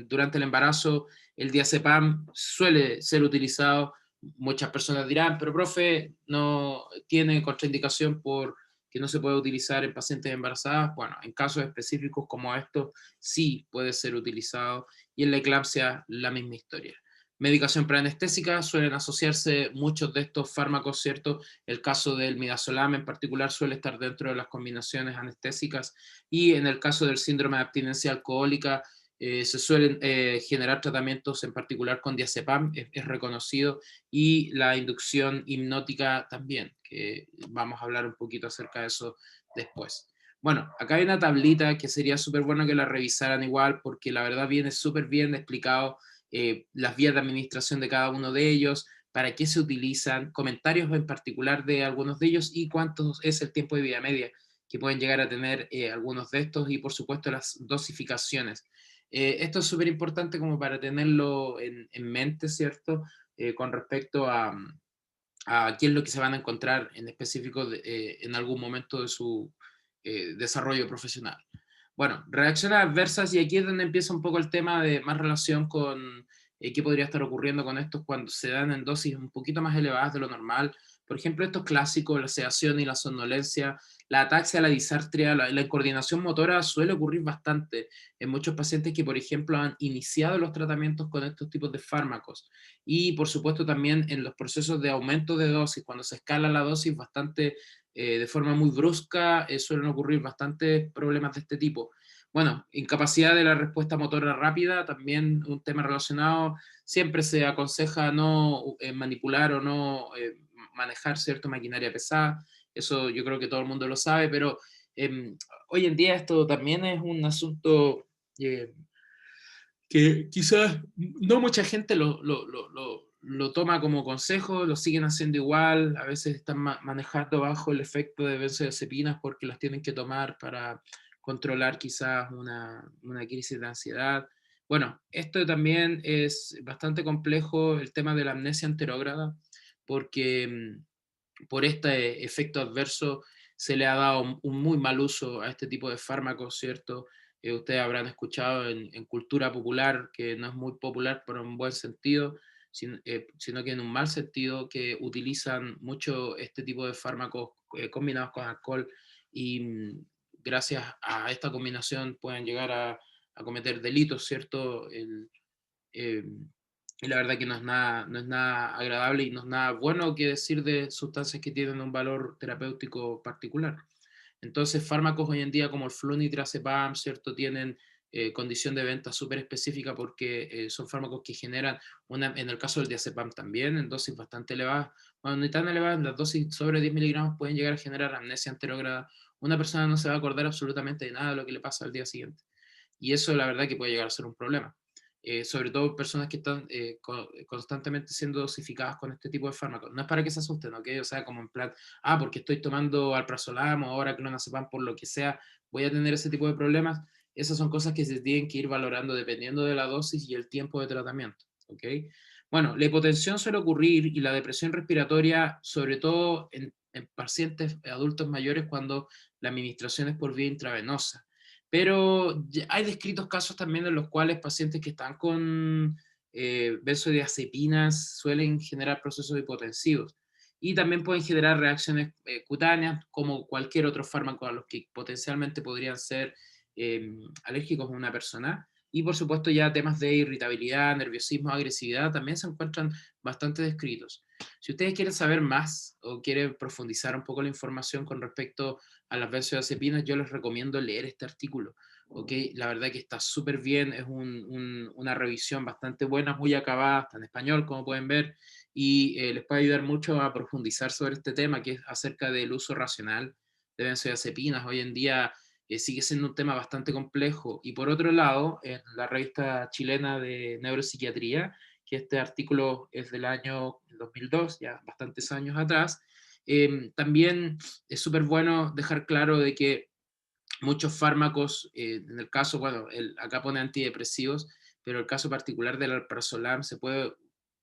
durante el embarazo, el diazepam suele ser utilizado. Muchas personas dirán, pero profe, no tiene contraindicación por que no se puede utilizar en pacientes embarazadas. Bueno, en casos específicos como estos, sí puede ser utilizado, y en la eclampsia la misma historia. Medicación preanestésica, suelen asociarse muchos de estos fármacos, ¿cierto? El caso del midazolam en particular suele estar dentro de las combinaciones anestésicas, y en el caso del síndrome de abstinencia alcohólica se suelen generar tratamientos en particular con diazepam, es reconocido, y la inducción hipnótica también, que vamos a hablar un poquito acerca de eso después. Bueno, acá hay una tablita que sería súper bueno que la revisaran igual, porque la verdad viene súper bien explicado las vías de administración de cada uno de ellos, para qué se utilizan, comentarios en particular de algunos de ellos y cuánto es el tiempo de vida media que pueden llegar a tener algunos de estos y por supuesto las dosificaciones. Esto es súper importante como para tenerlo en mente, ¿cierto? Con respecto a qué es lo que se van a encontrar en específico en algún momento de su desarrollo profesional. Bueno, reacciones adversas, y aquí es donde empieza un poco el tema de más relación con qué podría estar ocurriendo con estos cuando se dan en dosis un poquito más elevadas de lo normal. Por ejemplo, estos clásicos, la sedación y la somnolencia, la ataxia, la disartria, la incoordinación motora suele ocurrir bastante en muchos pacientes que, por ejemplo, han iniciado los tratamientos con estos tipos de fármacos. Y, por supuesto, también en los procesos de aumento de dosis, cuando se escala la dosis bastante de forma muy brusca, suelen ocurrir bastantes problemas de este tipo. Bueno, incapacidad de la respuesta motora rápida, también un tema relacionado. Siempre se aconseja no manipular o no manejar cierta maquinaria pesada. Eso yo creo que todo el mundo lo sabe, pero hoy en día esto también es un asunto eh, que quizás no mucha gente lo toma como consejo, lo siguen haciendo igual, a veces están manejando bajo el efecto de benzodiazepinas porque las tienen que tomar para controlar quizás una crisis de ansiedad. Bueno, esto también es bastante complejo, el tema de la amnesia anterógrada, porque por este efecto adverso se le ha dado un muy mal uso a este tipo de fármacos, ¿cierto? Ustedes habrán escuchado en cultura popular, que no es muy popular por un buen sentido, sino que en un mal sentido, que utilizan mucho este tipo de fármacos combinados con alcohol y gracias a esta combinación pueden llegar a cometer delitos, ¿cierto? Eh, y la verdad que no es nada agradable y no es nada bueno que decir de sustancias que tienen un valor terapéutico particular. Entonces, fármacos hoy en día como el flunitrazepam, ¿cierto? Tienen condición de venta súper específica porque son fármacos que generan, en el caso del diazepam también, en dosis bastante elevadas, bueno, no tan elevadas, las dosis sobre 10 miligramos pueden llegar a generar amnesia anterógrada. Una persona no se va a acordar absolutamente de nada de lo que le pasa al día siguiente. Y eso la verdad que puede llegar a ser un problema. Sobre todo personas que están constantemente siendo dosificadas con este tipo de fármacos. No es para que se asusten, ¿ok? O sea, como en plan, porque estoy tomando alprazolam o ahora clonazepam por lo que sea, voy a tener ese tipo de problemas. Esas son cosas que se tienen que ir valorando dependiendo de la dosis y el tiempo de tratamiento, ¿ok? Bueno, la hipotensión suele ocurrir y la depresión respiratoria, sobre todo en pacientes adultos mayores cuando la administración es por vía intravenosa. Pero hay descritos casos también en los cuales pacientes que están con benzodiazepinas suelen generar procesos hipotensivos y también pueden generar reacciones cutáneas como cualquier otro fármaco a los que potencialmente podrían ser alérgicos a una persona. Y por supuesto ya temas de irritabilidad, nerviosismo, agresividad también se encuentran bastante descritos. Si ustedes quieren saber más o quieren profundizar un poco la información con respecto a las benzodiazepinas, yo les recomiendo leer este artículo. ¿Okay? La verdad que está súper bien, es una revisión bastante buena, muy acabada, está en español, como pueden ver, y les puede ayudar mucho a profundizar sobre este tema, que es acerca del uso racional de benzodiazepinas. Hoy en día sigue siendo un tema bastante complejo. Y por otro lado, en la revista chilena de neuropsiquiatría, que este artículo es del año 2002, ya bastantes años atrás, también es súper bueno dejar claro de que muchos fármacos, en el caso, bueno, acá pone antidepresivos, pero el caso particular del alprazolam se puede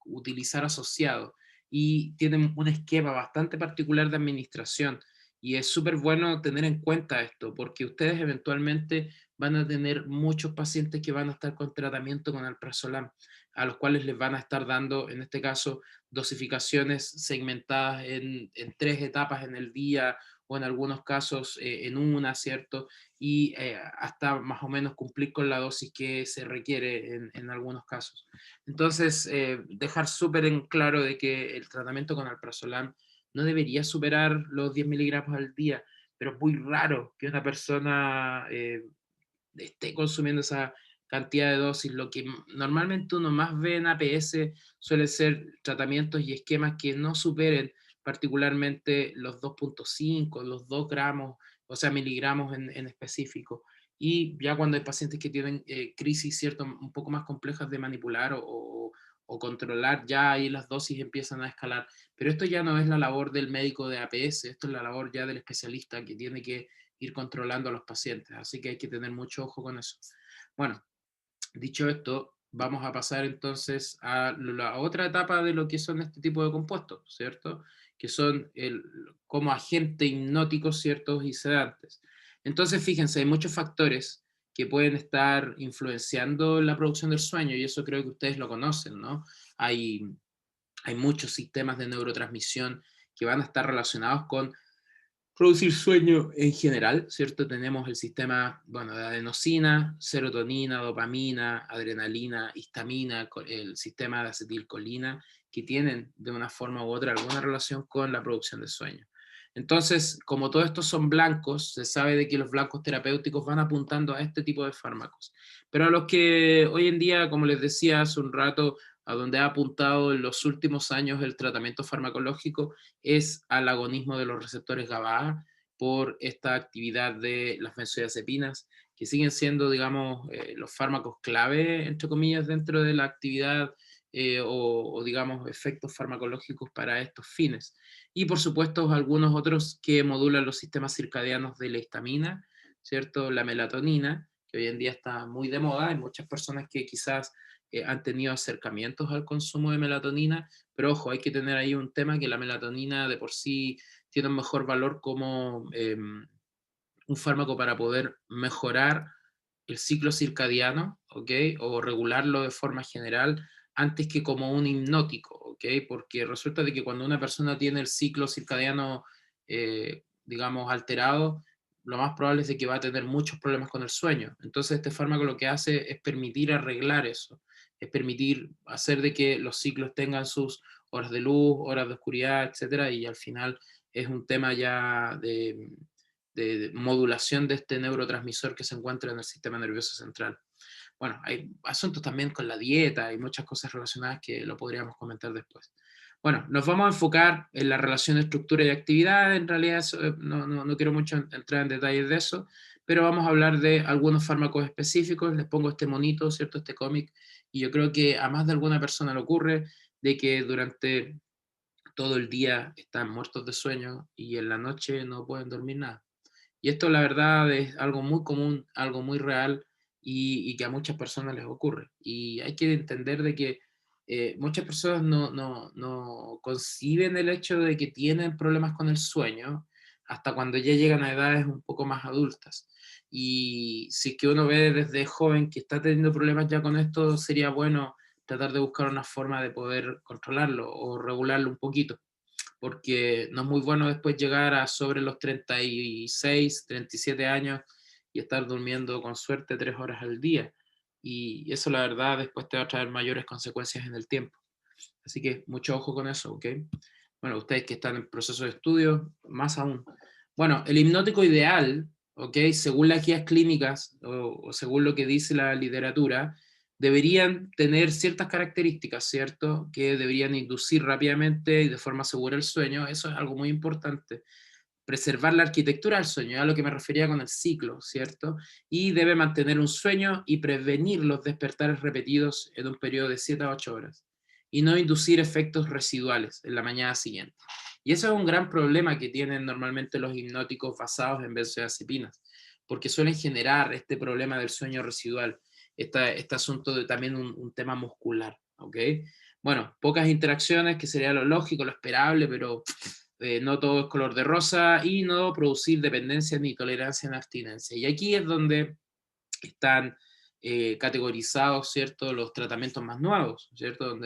utilizar asociado y tienen un esquema bastante particular de administración. Y es súper bueno tener en cuenta esto, porque ustedes eventualmente van a tener muchos pacientes que van a estar con tratamiento con alprazolam, a los cuales les van a estar dando, en este caso, dosificaciones segmentadas en 3 etapas en el día o en algunos casos en una, ¿cierto? Y hasta más o menos cumplir con la dosis que se requiere en algunos casos. Entonces, dejar súper en claro de que el tratamiento con alprazolam no debería superar los 10 miligramos al día, pero es muy raro que una persona esté consumiendo esa cantidad de dosis. Lo que normalmente uno más ve en APS suelen ser tratamientos y esquemas que no superen particularmente los 2,5, los 2 gramos o sea, miligramos en específico. Y ya cuando hay pacientes que tienen crisis, ¿cierto?, un poco más complejas de manipular o controlar, ya ahí las dosis empiezan a escalar. Pero esto ya no es la labor del médico de APS, esto es la labor ya del especialista que tiene que ir controlando a los pacientes. Así que hay que tener mucho ojo con eso. Bueno, dicho esto, vamos a pasar entonces a la otra etapa de lo que son este tipo de compuestos, ¿cierto? Que son como agentes hipnóticos, ¿ciertos? Y sedantes. Entonces, fíjense, hay muchos factores que pueden estar influenciando la producción del sueño, y eso creo que ustedes lo conocen, ¿no? Hay, hay muchos sistemas de neurotransmisión que van a estar relacionados con producir sueño en general, ¿cierto? Tenemos el sistema, bueno, de adenosina, serotonina, dopamina, adrenalina, histamina, el sistema de acetilcolina, que tienen de una forma u otra alguna relación con la producción de sueño. Entonces, como todos estos son blancos, se sabe de que los blancos terapéuticos van apuntando a este tipo de fármacos. Pero a los que hoy en día, como les decía hace un rato, a donde ha apuntado en los últimos años el tratamiento farmacológico, es al agonismo de los receptores GABA por esta actividad de las benzodiazepinas, que siguen siendo, digamos, los fármacos clave, entre comillas, dentro de la actividad digamos, efectos farmacológicos para estos fines. Y por supuesto, algunos otros que modulan los sistemas circadianos de la histamina, ¿cierto? La melatonina, que hoy en día está muy de moda, hay muchas personas que quizás han tenido acercamientos al consumo de melatonina, pero ojo, hay que tener ahí un tema que la melatonina de por sí tiene un mejor valor como un fármaco para poder mejorar el ciclo circadiano, ¿ok? O regularlo de forma general antes que como un hipnótico, ¿ok? Porque resulta de que cuando una persona tiene el ciclo circadiano, digamos, alterado, lo más probable es de que va a tener muchos problemas con el sueño. Entonces este fármaco lo que hace es permitir arreglar eso, es permitir hacer de que los ciclos tengan sus horas de luz, horas de oscuridad, etcétera, y al final es un tema ya de modulación de este neurotransmisor que se encuentra en el sistema nervioso central. Bueno, hay asuntos también con la dieta y muchas cosas relacionadas que lo podríamos comentar después. Bueno, nos vamos a enfocar en la relación estructura y actividad. En realidad no quiero mucho entrar en detalles de eso, pero vamos a hablar de algunos fármacos específicos. Les pongo este monito, ¿cierto? Este cómic, y yo creo que a más de alguna persona le ocurre de que durante todo el día están muertos de sueño y en la noche no pueden dormir nada. Y esto la verdad es algo muy común, algo muy real y que a muchas personas les ocurre. Y hay que entender de que muchas personas no conciben el hecho de que tienen problemas con el sueño hasta cuando ya llegan a edades un poco más adultas. Y si es que uno ve desde joven que está teniendo problemas ya con esto, sería bueno tratar de buscar una forma de poder controlarlo o regularlo un poquito, porque no es muy bueno después llegar a sobre los 36, 37 años y estar durmiendo con suerte 3 horas al día. Y eso la verdad después te va a traer mayores consecuencias en el tiempo. Así que mucho ojo con eso, ¿ok? Bueno, ustedes que están en proceso de estudio, más aún. Bueno, el hipnótico ideal, ¿ok? Según las guías clínicas o según lo que dice la literatura, deberían tener ciertas características, ¿cierto? Que deberían inducir rápidamente y de forma segura el sueño. Eso es algo muy importante. Preservar la arquitectura del sueño, a lo que me refería con el ciclo, ¿cierto? Y debe mantener un sueño y prevenir los despertares repetidos en un periodo de 7 a 8 horas. Y no inducir efectos residuales en la mañana siguiente. Y eso es un gran problema que tienen normalmente los hipnóticos basados en benzodiazepinas, porque suelen generar este problema del sueño residual, este asunto de también un tema muscular, ¿ok? Bueno, pocas interacciones, que sería lo lógico, lo esperable, pero no todo es color de rosa, y no producir dependencia ni tolerancia ni abstinencia. Y aquí es donde están categorizados, ¿cierto?, los tratamientos más nuevos, ¿cierto?,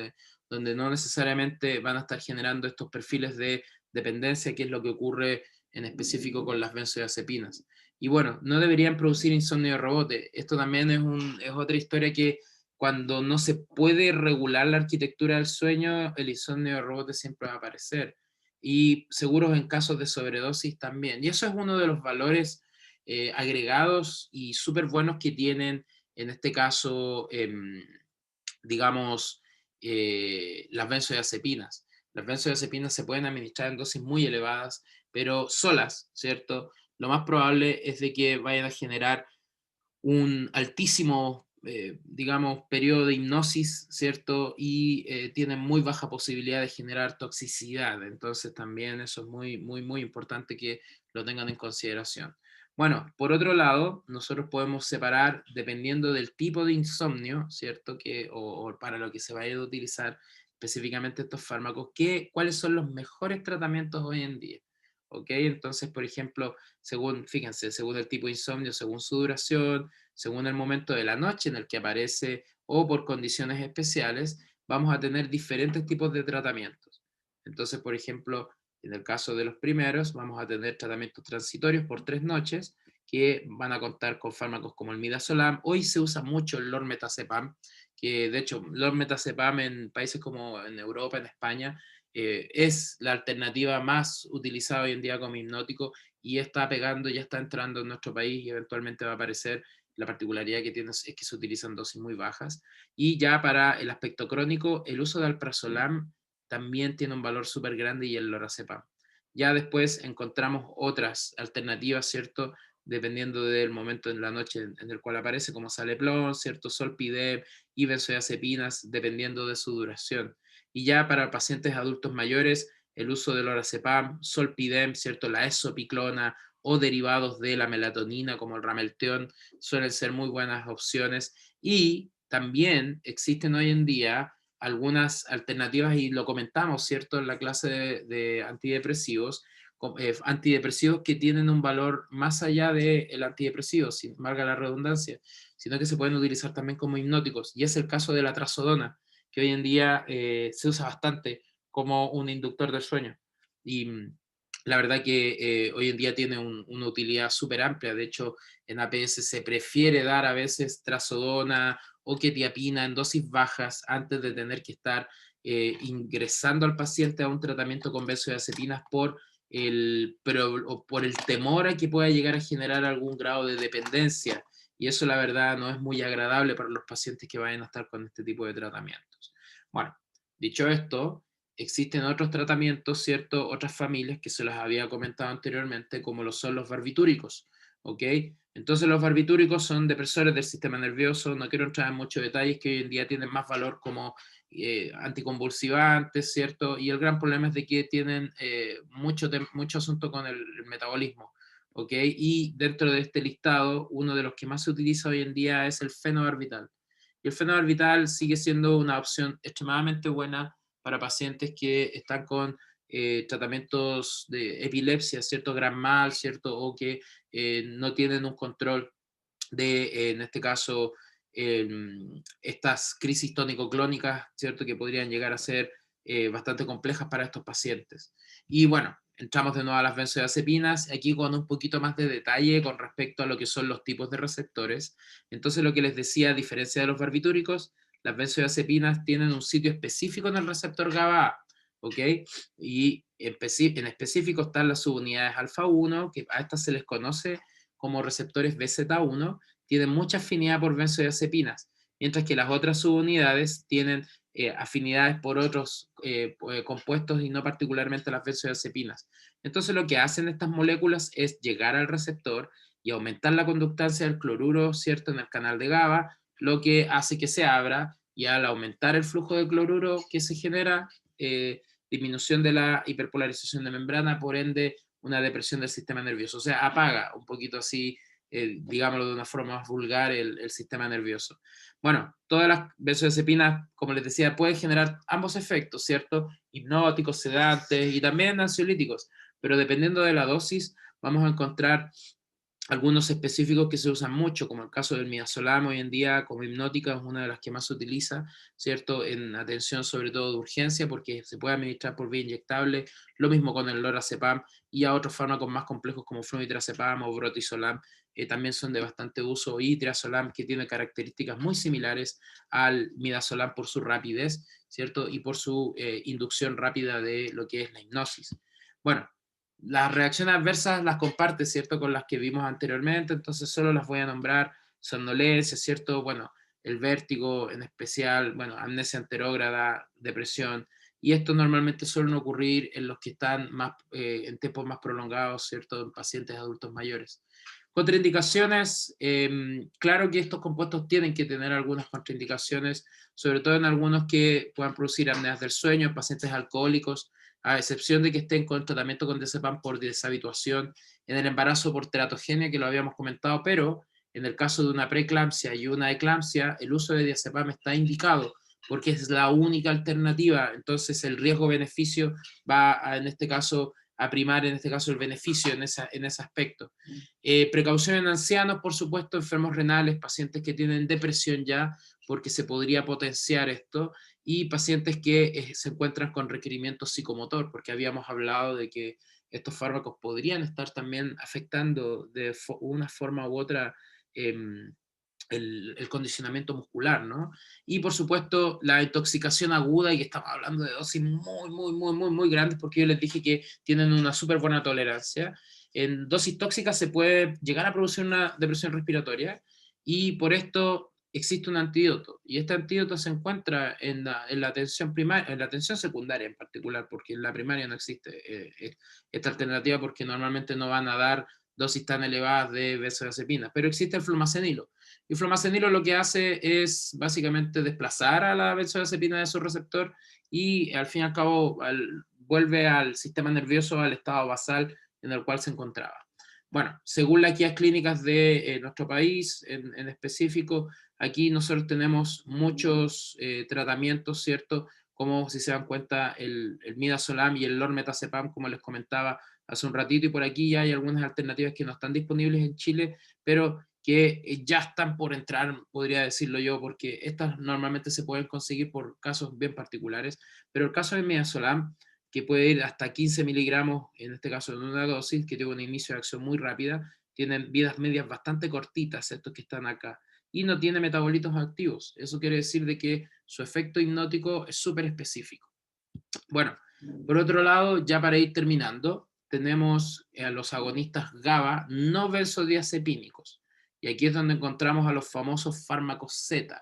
donde no necesariamente van a estar generando estos perfiles de dependencia, que es lo que ocurre en específico con las benzodiazepinas. Y bueno, no deberían producir insomnio de rebote. Esto también es otra historia que cuando no se puede regular la arquitectura del sueño, el insomnio de rebote siempre va a aparecer. Y seguros en casos de sobredosis también. Y eso es uno de los valores agregados y súper buenos que tienen, en este caso, digamos, las benzodiazepinas. Las benzodiazepinas se pueden administrar en dosis muy elevadas, pero solas, ¿cierto? lo más probable es de que vayan a generar un altísimo, digamos, periodo de hipnosis, ¿cierto? Y tienen muy baja posibilidad de generar toxicidad. Entonces también eso es muy, muy, muy importante que lo tengan en consideración. Bueno, por otro lado, nosotros podemos separar, dependiendo del tipo de insomnio, ¿cierto? O para lo que se vaya a utilizar específicamente estos fármacos, cuáles son los mejores tratamientos hoy en día. ¿Ok? Entonces, por ejemplo, según, fíjense, según el tipo de insomnio, según su duración, según el momento de la noche en el que aparece o por condiciones especiales, vamos a tener diferentes tipos de tratamientos. Entonces, por ejemplo, en el caso de los primeros, vamos a tener tratamientos transitorios por 3 noches que van a contar con fármacos como el midazolam. Hoy se usa mucho el lormetazepam, que de hecho, lormetazepam en países como en Europa, en España, es la alternativa más utilizada hoy en día como hipnótico y está pegando, ya está entrando en nuestro país y eventualmente va a aparecer. La particularidad que tiene es que se utilizan dosis muy bajas. Y ya para el aspecto crónico, el uso de alprazolam también tiene un valor súper grande y el lorazepam. Ya después encontramos otras alternativas, ¿cierto? Dependiendo del momento en la noche en el cual aparece, como Saleplon, ¿cierto? Solpidem y benzodiazepinas, dependiendo de su duración. Y ya para pacientes adultos mayores, el uso del lorazepam, Solpidem, ¿cierto? La esopiclona o derivados de la melatonina como el ramelteón suelen ser muy buenas opciones. Y también existen hoy en día algunas alternativas, y lo comentamos, ¿cierto?, en la clase de antidepresivos, antidepresivos que tienen un valor más allá del antidepresivo, sin valga la redundancia, sino que se pueden utilizar también como hipnóticos. Y es el caso de la trazodona, que hoy en día se usa bastante como un inductor del sueño. Y la verdad que hoy en día tiene una utilidad súper amplia. De hecho, en APS se prefiere dar a veces trazodona o quetiapina en dosis bajas antes de tener que estar ingresando al paciente a un tratamiento con benzodiazepinas por el temor a que pueda llegar a generar algún grado de dependencia. Y eso la verdad no es muy agradable para los pacientes que vayan a estar con este tipo de tratamientos. Bueno, dicho esto, existen otros tratamientos, ¿cierto? Otras familias que se las había comentado anteriormente, como lo son los barbitúricos, ¿ok? Entonces los barbitúricos son depresores del sistema nervioso, no quiero entrar en muchos detalles, que hoy en día tienen más valor como anticonvulsivantes, ¿cierto? Y el gran problema es de que tienen mucho asunto con el metabolismo, ¿ok? Y dentro de este listado, uno de los que más se utiliza hoy en día es el fenobarbital. Y el fenobarbital sigue siendo una opción extremadamente buena para pacientes que están con tratamientos de epilepsia, ¿cierto? Gran mal, ¿cierto? O que no tienen un control de, en este caso, estas crisis tónico-clónicas, ¿cierto? Que podrían llegar a ser bastante complejas para estos pacientes. Y bueno, entramos de nuevo a las benzodiazepinas, aquí con un poquito más de detalle con respecto a lo que son los tipos de receptores. Entonces, lo que les decía, a diferencia de los barbitúricos, las benzodiazepinas tienen un sitio específico en el receptor GABA, ¿ok? Y en específico están las subunidades alfa-1, que a estas se les conoce como receptores BZ1, tienen mucha afinidad por benzodiazepinas, mientras que las otras subunidades tienen afinidades por otros compuestos y no particularmente las benzodiazepinas. Entonces lo que hacen estas moléculas es llegar al receptor y aumentar la conductancia del cloruro, ¿cierto?, en el canal de GABA, lo que hace que se abra, y al aumentar el flujo de cloruro que se genera, disminución de la hiperpolarización de membrana, por ende una depresión del sistema nervioso. O sea, apaga un poquito así, digámoslo de una forma más vulgar, el sistema nervioso. Bueno, todas las benzodiazepinas, como les decía, pueden generar ambos efectos, ¿cierto? Hipnóticos, sedantes y también ansiolíticos, pero dependiendo de la dosis, vamos a encontrar algunos específicos que se usan mucho, como el caso del midazolam hoy en día como hipnótica, es una de las que más se utiliza, ¿cierto? En atención sobre todo de urgencia, porque se puede administrar por vía inyectable, lo mismo con el lorazepam, y a otros fármacos más complejos como flunitrazepam o brotizolam, también son de bastante uso, y triazolam, que tiene características muy similares al midazolam por su rapidez, ¿cierto? Y por su inducción rápida de lo que es la hipnosis. Bueno, las reacciones adversas las comparte, ¿cierto?, con las que vimos anteriormente, entonces solo las voy a nombrar: somnolencia, ¿cierto? Bueno, el vértigo en especial, bueno, amnesia anterógrada, depresión, y esto normalmente suelen ocurrir en los que están más, en tiempos más prolongados, ¿cierto?, en pacientes adultos mayores. Contraindicaciones, claro que estos compuestos tienen que tener algunas contraindicaciones, sobre todo en algunos que puedan producir apneas del sueño, en pacientes alcohólicos, a excepción de que estén con tratamiento con diazepam por deshabituación, en el embarazo por teratogenia, que lo habíamos comentado, pero en el caso de una preeclampsia y una eclampsia, el uso de diazepam está indicado porque es la única alternativa, entonces el riesgo-beneficio va en este caso a primar, en este caso el beneficio en ese aspecto. Precaución en ancianos, por supuesto, enfermos renales, pacientes que tienen depresión ya, porque se podría potenciar esto, y pacientes que se encuentran con requerimiento psicomotor, porque habíamos hablado de que estos fármacos podrían estar también afectando de una forma u otra el condicionamiento muscular, ¿no? Y por supuesto la intoxicación aguda, y que estamos hablando de dosis muy grandes, porque yo les dije que tienen una súper buena tolerancia. En dosis tóxicas se puede llegar a producir una depresión respiratoria, y por esto existe un antídoto, y este antídoto se encuentra en la atención primaria, en la atención secundaria en particular, porque en la primaria no existe esta alternativa, porque normalmente no van a dar dosis tan elevadas de benzodiazepinas, pero existe el flumacenilo. Y flumacenilo lo que hace es básicamente desplazar a la benzodiazepina de su receptor, y al fin y al cabo vuelve al sistema nervioso al estado basal en el cual se encontraba. Bueno, según las guías clínicas de nuestro país en específico, aquí nosotros tenemos muchos tratamientos, ¿cierto? Como, si se dan cuenta, el midazolam y el lormetazepam, como les comentaba hace un ratito, y por aquí ya hay algunas alternativas que no están disponibles en Chile, pero que ya están por entrar, podría decirlo yo, porque estas normalmente se pueden conseguir por casos bien particulares, pero el caso de midazolam, que puede ir hasta 15 miligramos, en este caso en una dosis, que tiene un inicio de acción muy rápida, tienen vidas medias bastante cortitas, estos que están acá, y no tiene metabolitos activos. Eso quiere decir de que su efecto hipnótico es súper específico. Bueno, por otro lado, ya para ir terminando, tenemos a los agonistas GABA no benzodiazepínicos. Y aquí es donde encontramos a los famosos fármacos Z.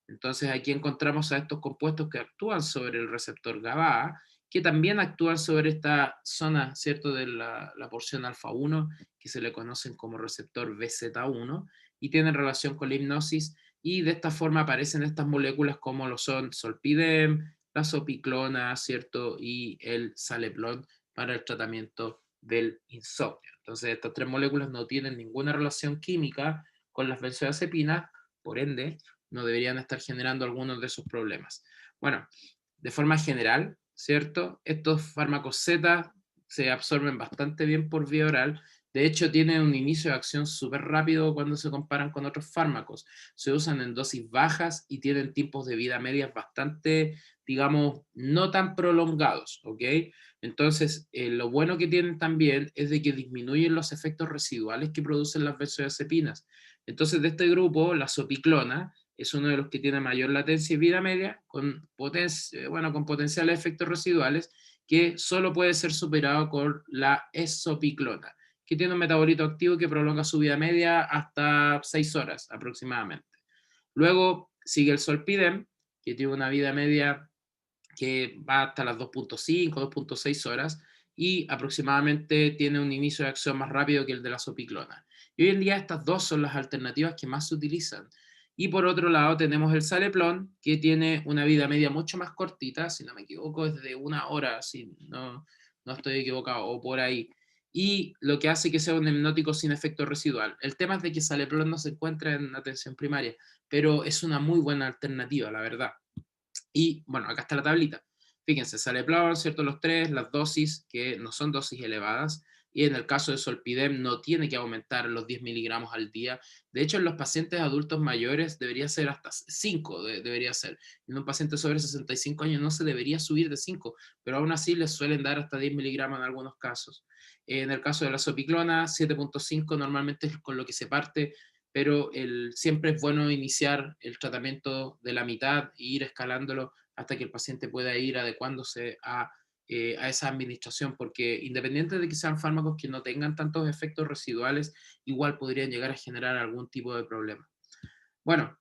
Entonces aquí encontramos a estos compuestos que actúan sobre el receptor GABA, que también actúan sobre esta zona, ¿cierto?, de la porción alfa-1, que se le conocen como receptor BZ1, y tienen relación con la hipnosis, y de esta forma aparecen estas moléculas como lo son solpidem, la sopiclona, ¿cierto? Y el saleplon para el tratamiento del insomnio. Entonces, estas tres moléculas no tienen ninguna relación química con las benzodiazepinas, por ende, no deberían estar generando algunos de esos problemas. Bueno, de forma general, ¿cierto? Estos fármacos Z se absorben bastante bien por vía oral. De hecho, tienen un inicio de acción súper rápido cuando se comparan con otros fármacos. Se usan en dosis bajas y tienen tiempos de vida medias bastante, digamos, no tan prolongados, ¿ok? Entonces, lo bueno que tienen también es de que disminuyen los efectos residuales que producen las benzodiazepinas. Entonces, de este grupo, la sopiclona es uno de los que tiene mayor latencia y vida media, con potenciales efectos residuales, que solo puede ser superado con la esopiclona, que tiene un metabolito activo que prolonga su vida media hasta 6 horas aproximadamente. Luego sigue el solpidem, que tiene una vida media que va hasta las 2.5, 2.6 horas, y aproximadamente tiene un inicio de acción más rápido que el de la sopiclona. Y hoy en día estas dos son las alternativas que más se utilizan. Y por otro lado tenemos el saleplon, que tiene una vida media mucho más cortita, si no me equivoco es de 1 hora, si no estoy equivocado, o por ahí. Y lo que hace que sea un hipnótico sin efecto residual. El tema es de que saleplon no se encuentra en atención primaria, pero es una muy buena alternativa, la verdad. Y bueno, acá está la tablita. Fíjense, sale Plower, ¿cierto? Los tres, las dosis, que no son dosis elevadas. Y en el caso de Solpidem no tiene que aumentar los 10 miligramos al día. De hecho, en los pacientes adultos mayores debería ser hasta 5, debería ser. En un paciente sobre 65 años no se debería subir de 5, pero aún así les suelen dar hasta 10 miligramos en algunos casos. En el caso de la sopiclona, 7.5 normalmente es con lo que se parte, pero siempre es bueno iniciar el tratamiento de la mitad e ir escalándolo hasta que el paciente pueda ir adecuándose a esa administración, porque independiente de que sean fármacos que no tengan tantos efectos residuales, igual podrían llegar a generar algún tipo de problema. Bueno,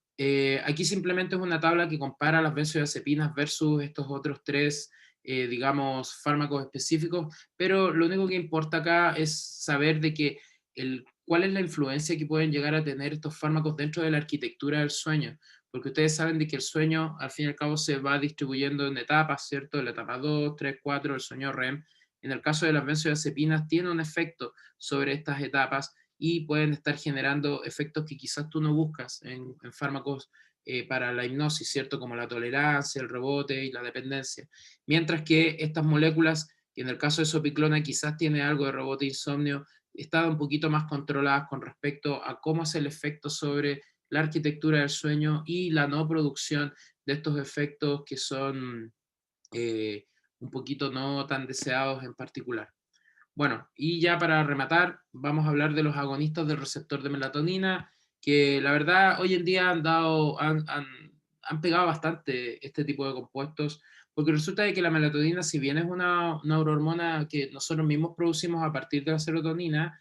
aquí simplemente es una tabla que compara las benzodiazepinas versus estos otros tres digamos, fármacos específicos, pero lo único que importa acá es saber de que cuál es la influencia que pueden llegar a tener estos fármacos dentro de la arquitectura del sueño, porque ustedes saben de que el sueño, al fin y al cabo, se va distribuyendo en etapas, ¿cierto? La etapa 2, 3, 4, el sueño REM. En el caso de las benzodiazepinas, tiene un efecto sobre estas etapas y pueden estar generando efectos que quizás tú no buscas en fármacos para la hipnosis, ¿cierto? Como la tolerancia, el rebote y la dependencia. Mientras que estas moléculas, que en el caso de sopiclona quizás tiene algo de rebote e insomnio, están un poquito más controladas con respecto a cómo es el efecto sobre la arquitectura del sueño y la no producción de estos efectos que son un poquito no tan deseados en particular. Bueno, y ya para rematar, vamos a hablar de los agonistas del receptor de melatonina, que la verdad hoy en día han pegado bastante este tipo de compuestos, porque resulta de que la melatonina, si bien es una neurohormona que nosotros mismos producimos a partir de la serotonina,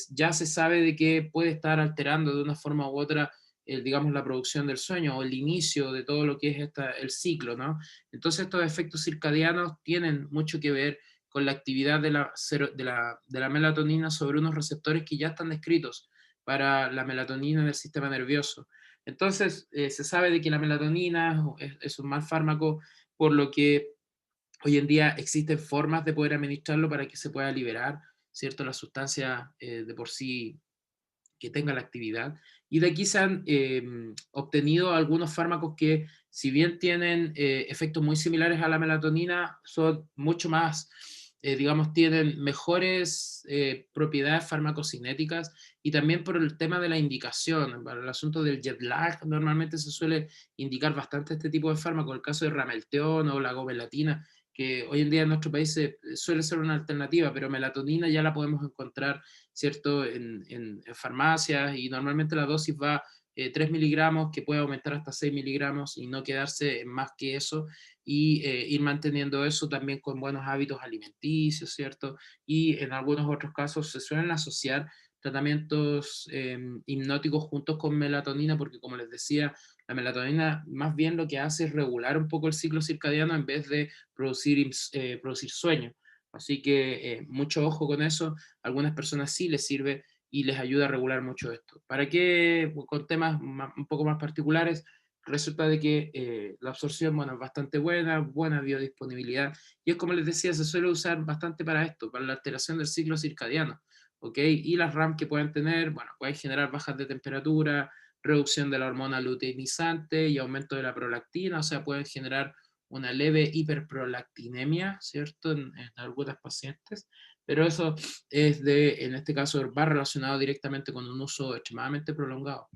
ya se sabe de que puede estar alterando de una forma u otra, digamos, la producción del sueño o el inicio de todo lo que es el ciclo, ¿no? Entonces estos efectos circadianos tienen mucho que ver con la actividad de la melatonina sobre unos receptores que ya están descritos para la melatonina en el sistema nervioso. Entonces, se sabe de que la melatonina es un mal fármaco, por lo que hoy en día existen formas de poder administrarlo para que se pueda liberar, ¿cierto? La sustancia de por sí que tenga la actividad. Y de aquí se han obtenido algunos fármacos que, si bien tienen efectos muy similares a la melatonina, son mucho más, digamos, tienen mejores propiedades farmacocinéticas y también por el tema de la indicación. Para el asunto del jet lag, normalmente se suele indicar bastante este tipo de fármacos. El caso de Ramelteón o la gobelatina, que hoy en día en nuestro país suele ser una alternativa, pero melatonina ya la podemos encontrar, ¿cierto? En farmacias y normalmente la dosis va 3 miligramos, que puede aumentar hasta 6 miligramos y no quedarse en más que eso y ir manteniendo eso también con buenos hábitos alimenticios, ¿cierto? Y en algunos otros casos se suelen asociar tratamientos hipnóticos juntos con melatonina, porque como les decía, la melatonina más bien lo que hace es regular un poco el ciclo circadiano en vez de producir sueño. Así que mucho ojo con eso. A algunas personas sí les sirve y les ayuda a regular mucho esto. ¿Para qué? Con temas un poco más particulares, resulta de que la absorción, bueno, es bastante buena, buena biodisponibilidad, y es como les decía, se suele usar bastante para esto, para la alteración del ciclo circadiano, ¿ok? Y las RAM que pueden tener, bueno, pueden generar bajas de temperatura, reducción de la hormona luteinizante y aumento de la prolactina, o sea, pueden generar una leve hiperprolactinemia, ¿cierto? En algunas pacientes, pero eso en este caso, va relacionado directamente con un uso extremadamente prolongado.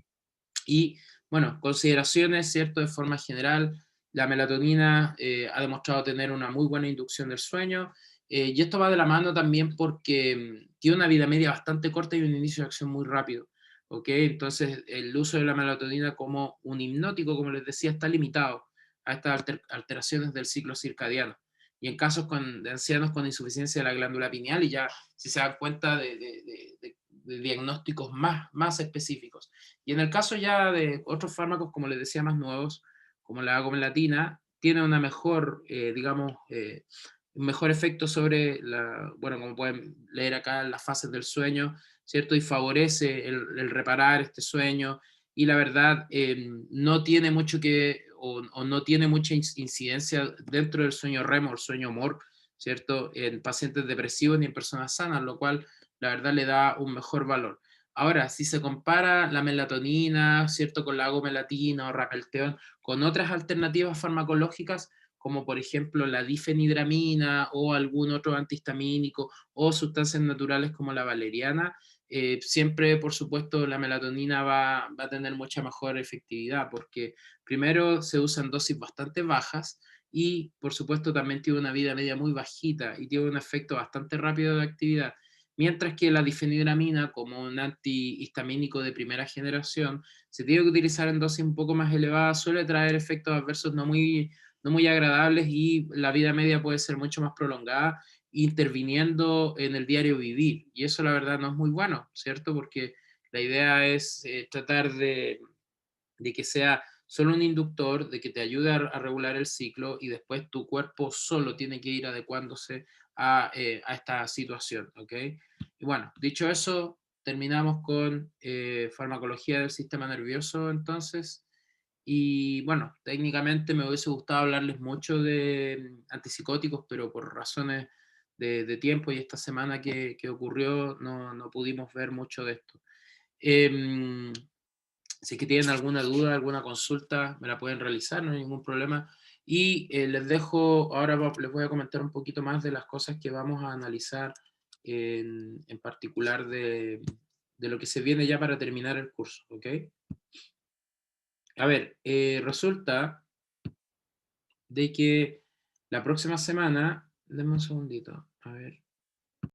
Y bueno, consideraciones, ¿cierto? De forma general, la melatonina ha demostrado tener una muy buena inducción del sueño, y esto va de la mano también porque tiene una vida media bastante corta y un inicio de acción muy rápido. ¿Ok? Entonces, el uso de la melatonina como un hipnótico, como les decía, está limitado a estas alteraciones del ciclo circadiano. Y en casos de ancianos con insuficiencia de la glándula pineal, y ya si se dan cuenta de diagnósticos más específicos. Y en el caso ya de otros fármacos, como les decía, más nuevos, como la agomelatina, tiene una mejor, digamos, un mejor efecto sobre bueno, como pueden leer acá, las fases del sueño, ¿cierto? Y favorece el reparar este sueño. Y la verdad, no tiene mucho o no tiene mucha incidencia dentro del sueño REM o el sueño MOR, ¿cierto? En pacientes depresivos ni en personas sanas, lo cual la verdad le da un mejor valor. Ahora, si se compara la melatonina, ¿cierto?, con la agomelatina o rapelteón, con otras alternativas farmacológicas, como por ejemplo la difenidramina o algún otro antihistamínico o sustancias naturales como la valeriana, siempre, por supuesto, la melatonina va a tener mucha mejor efectividad, porque primero se usan dosis bastante bajas y, por supuesto, también tiene una vida media muy bajita y tiene un efecto bastante rápido de actividad. Mientras que la difenidramina, como un antihistamínico de primera generación, se tiene que utilizar en dosis un poco más elevadas, suele traer efectos adversos no muy agradables y la vida media puede ser mucho más prolongada, interviniendo en el diario vivir. Y eso la verdad no es muy bueno, ¿cierto? Porque la idea es tratar de que sea solo un inductor de que te ayude a regular el ciclo y después tu cuerpo solo tiene que ir adecuándose a esta situación, ¿ok? Y bueno, dicho eso, terminamos con farmacología del sistema nervioso entonces. Y bueno, técnicamente me hubiese gustado hablarles mucho de antipsicóticos, pero por razones de tiempo y esta semana que ocurrió no pudimos ver mucho de esto. Em, si es que tienen alguna duda, alguna consulta, me la pueden realizar, no hay ningún problema. Y les dejo, ahora les voy a comentar un poquito más de las cosas que vamos a analizar en particular de lo que se viene ya para terminar el curso, ¿ok? A ver, resulta de que la próxima semana, denme un segundito, a ver.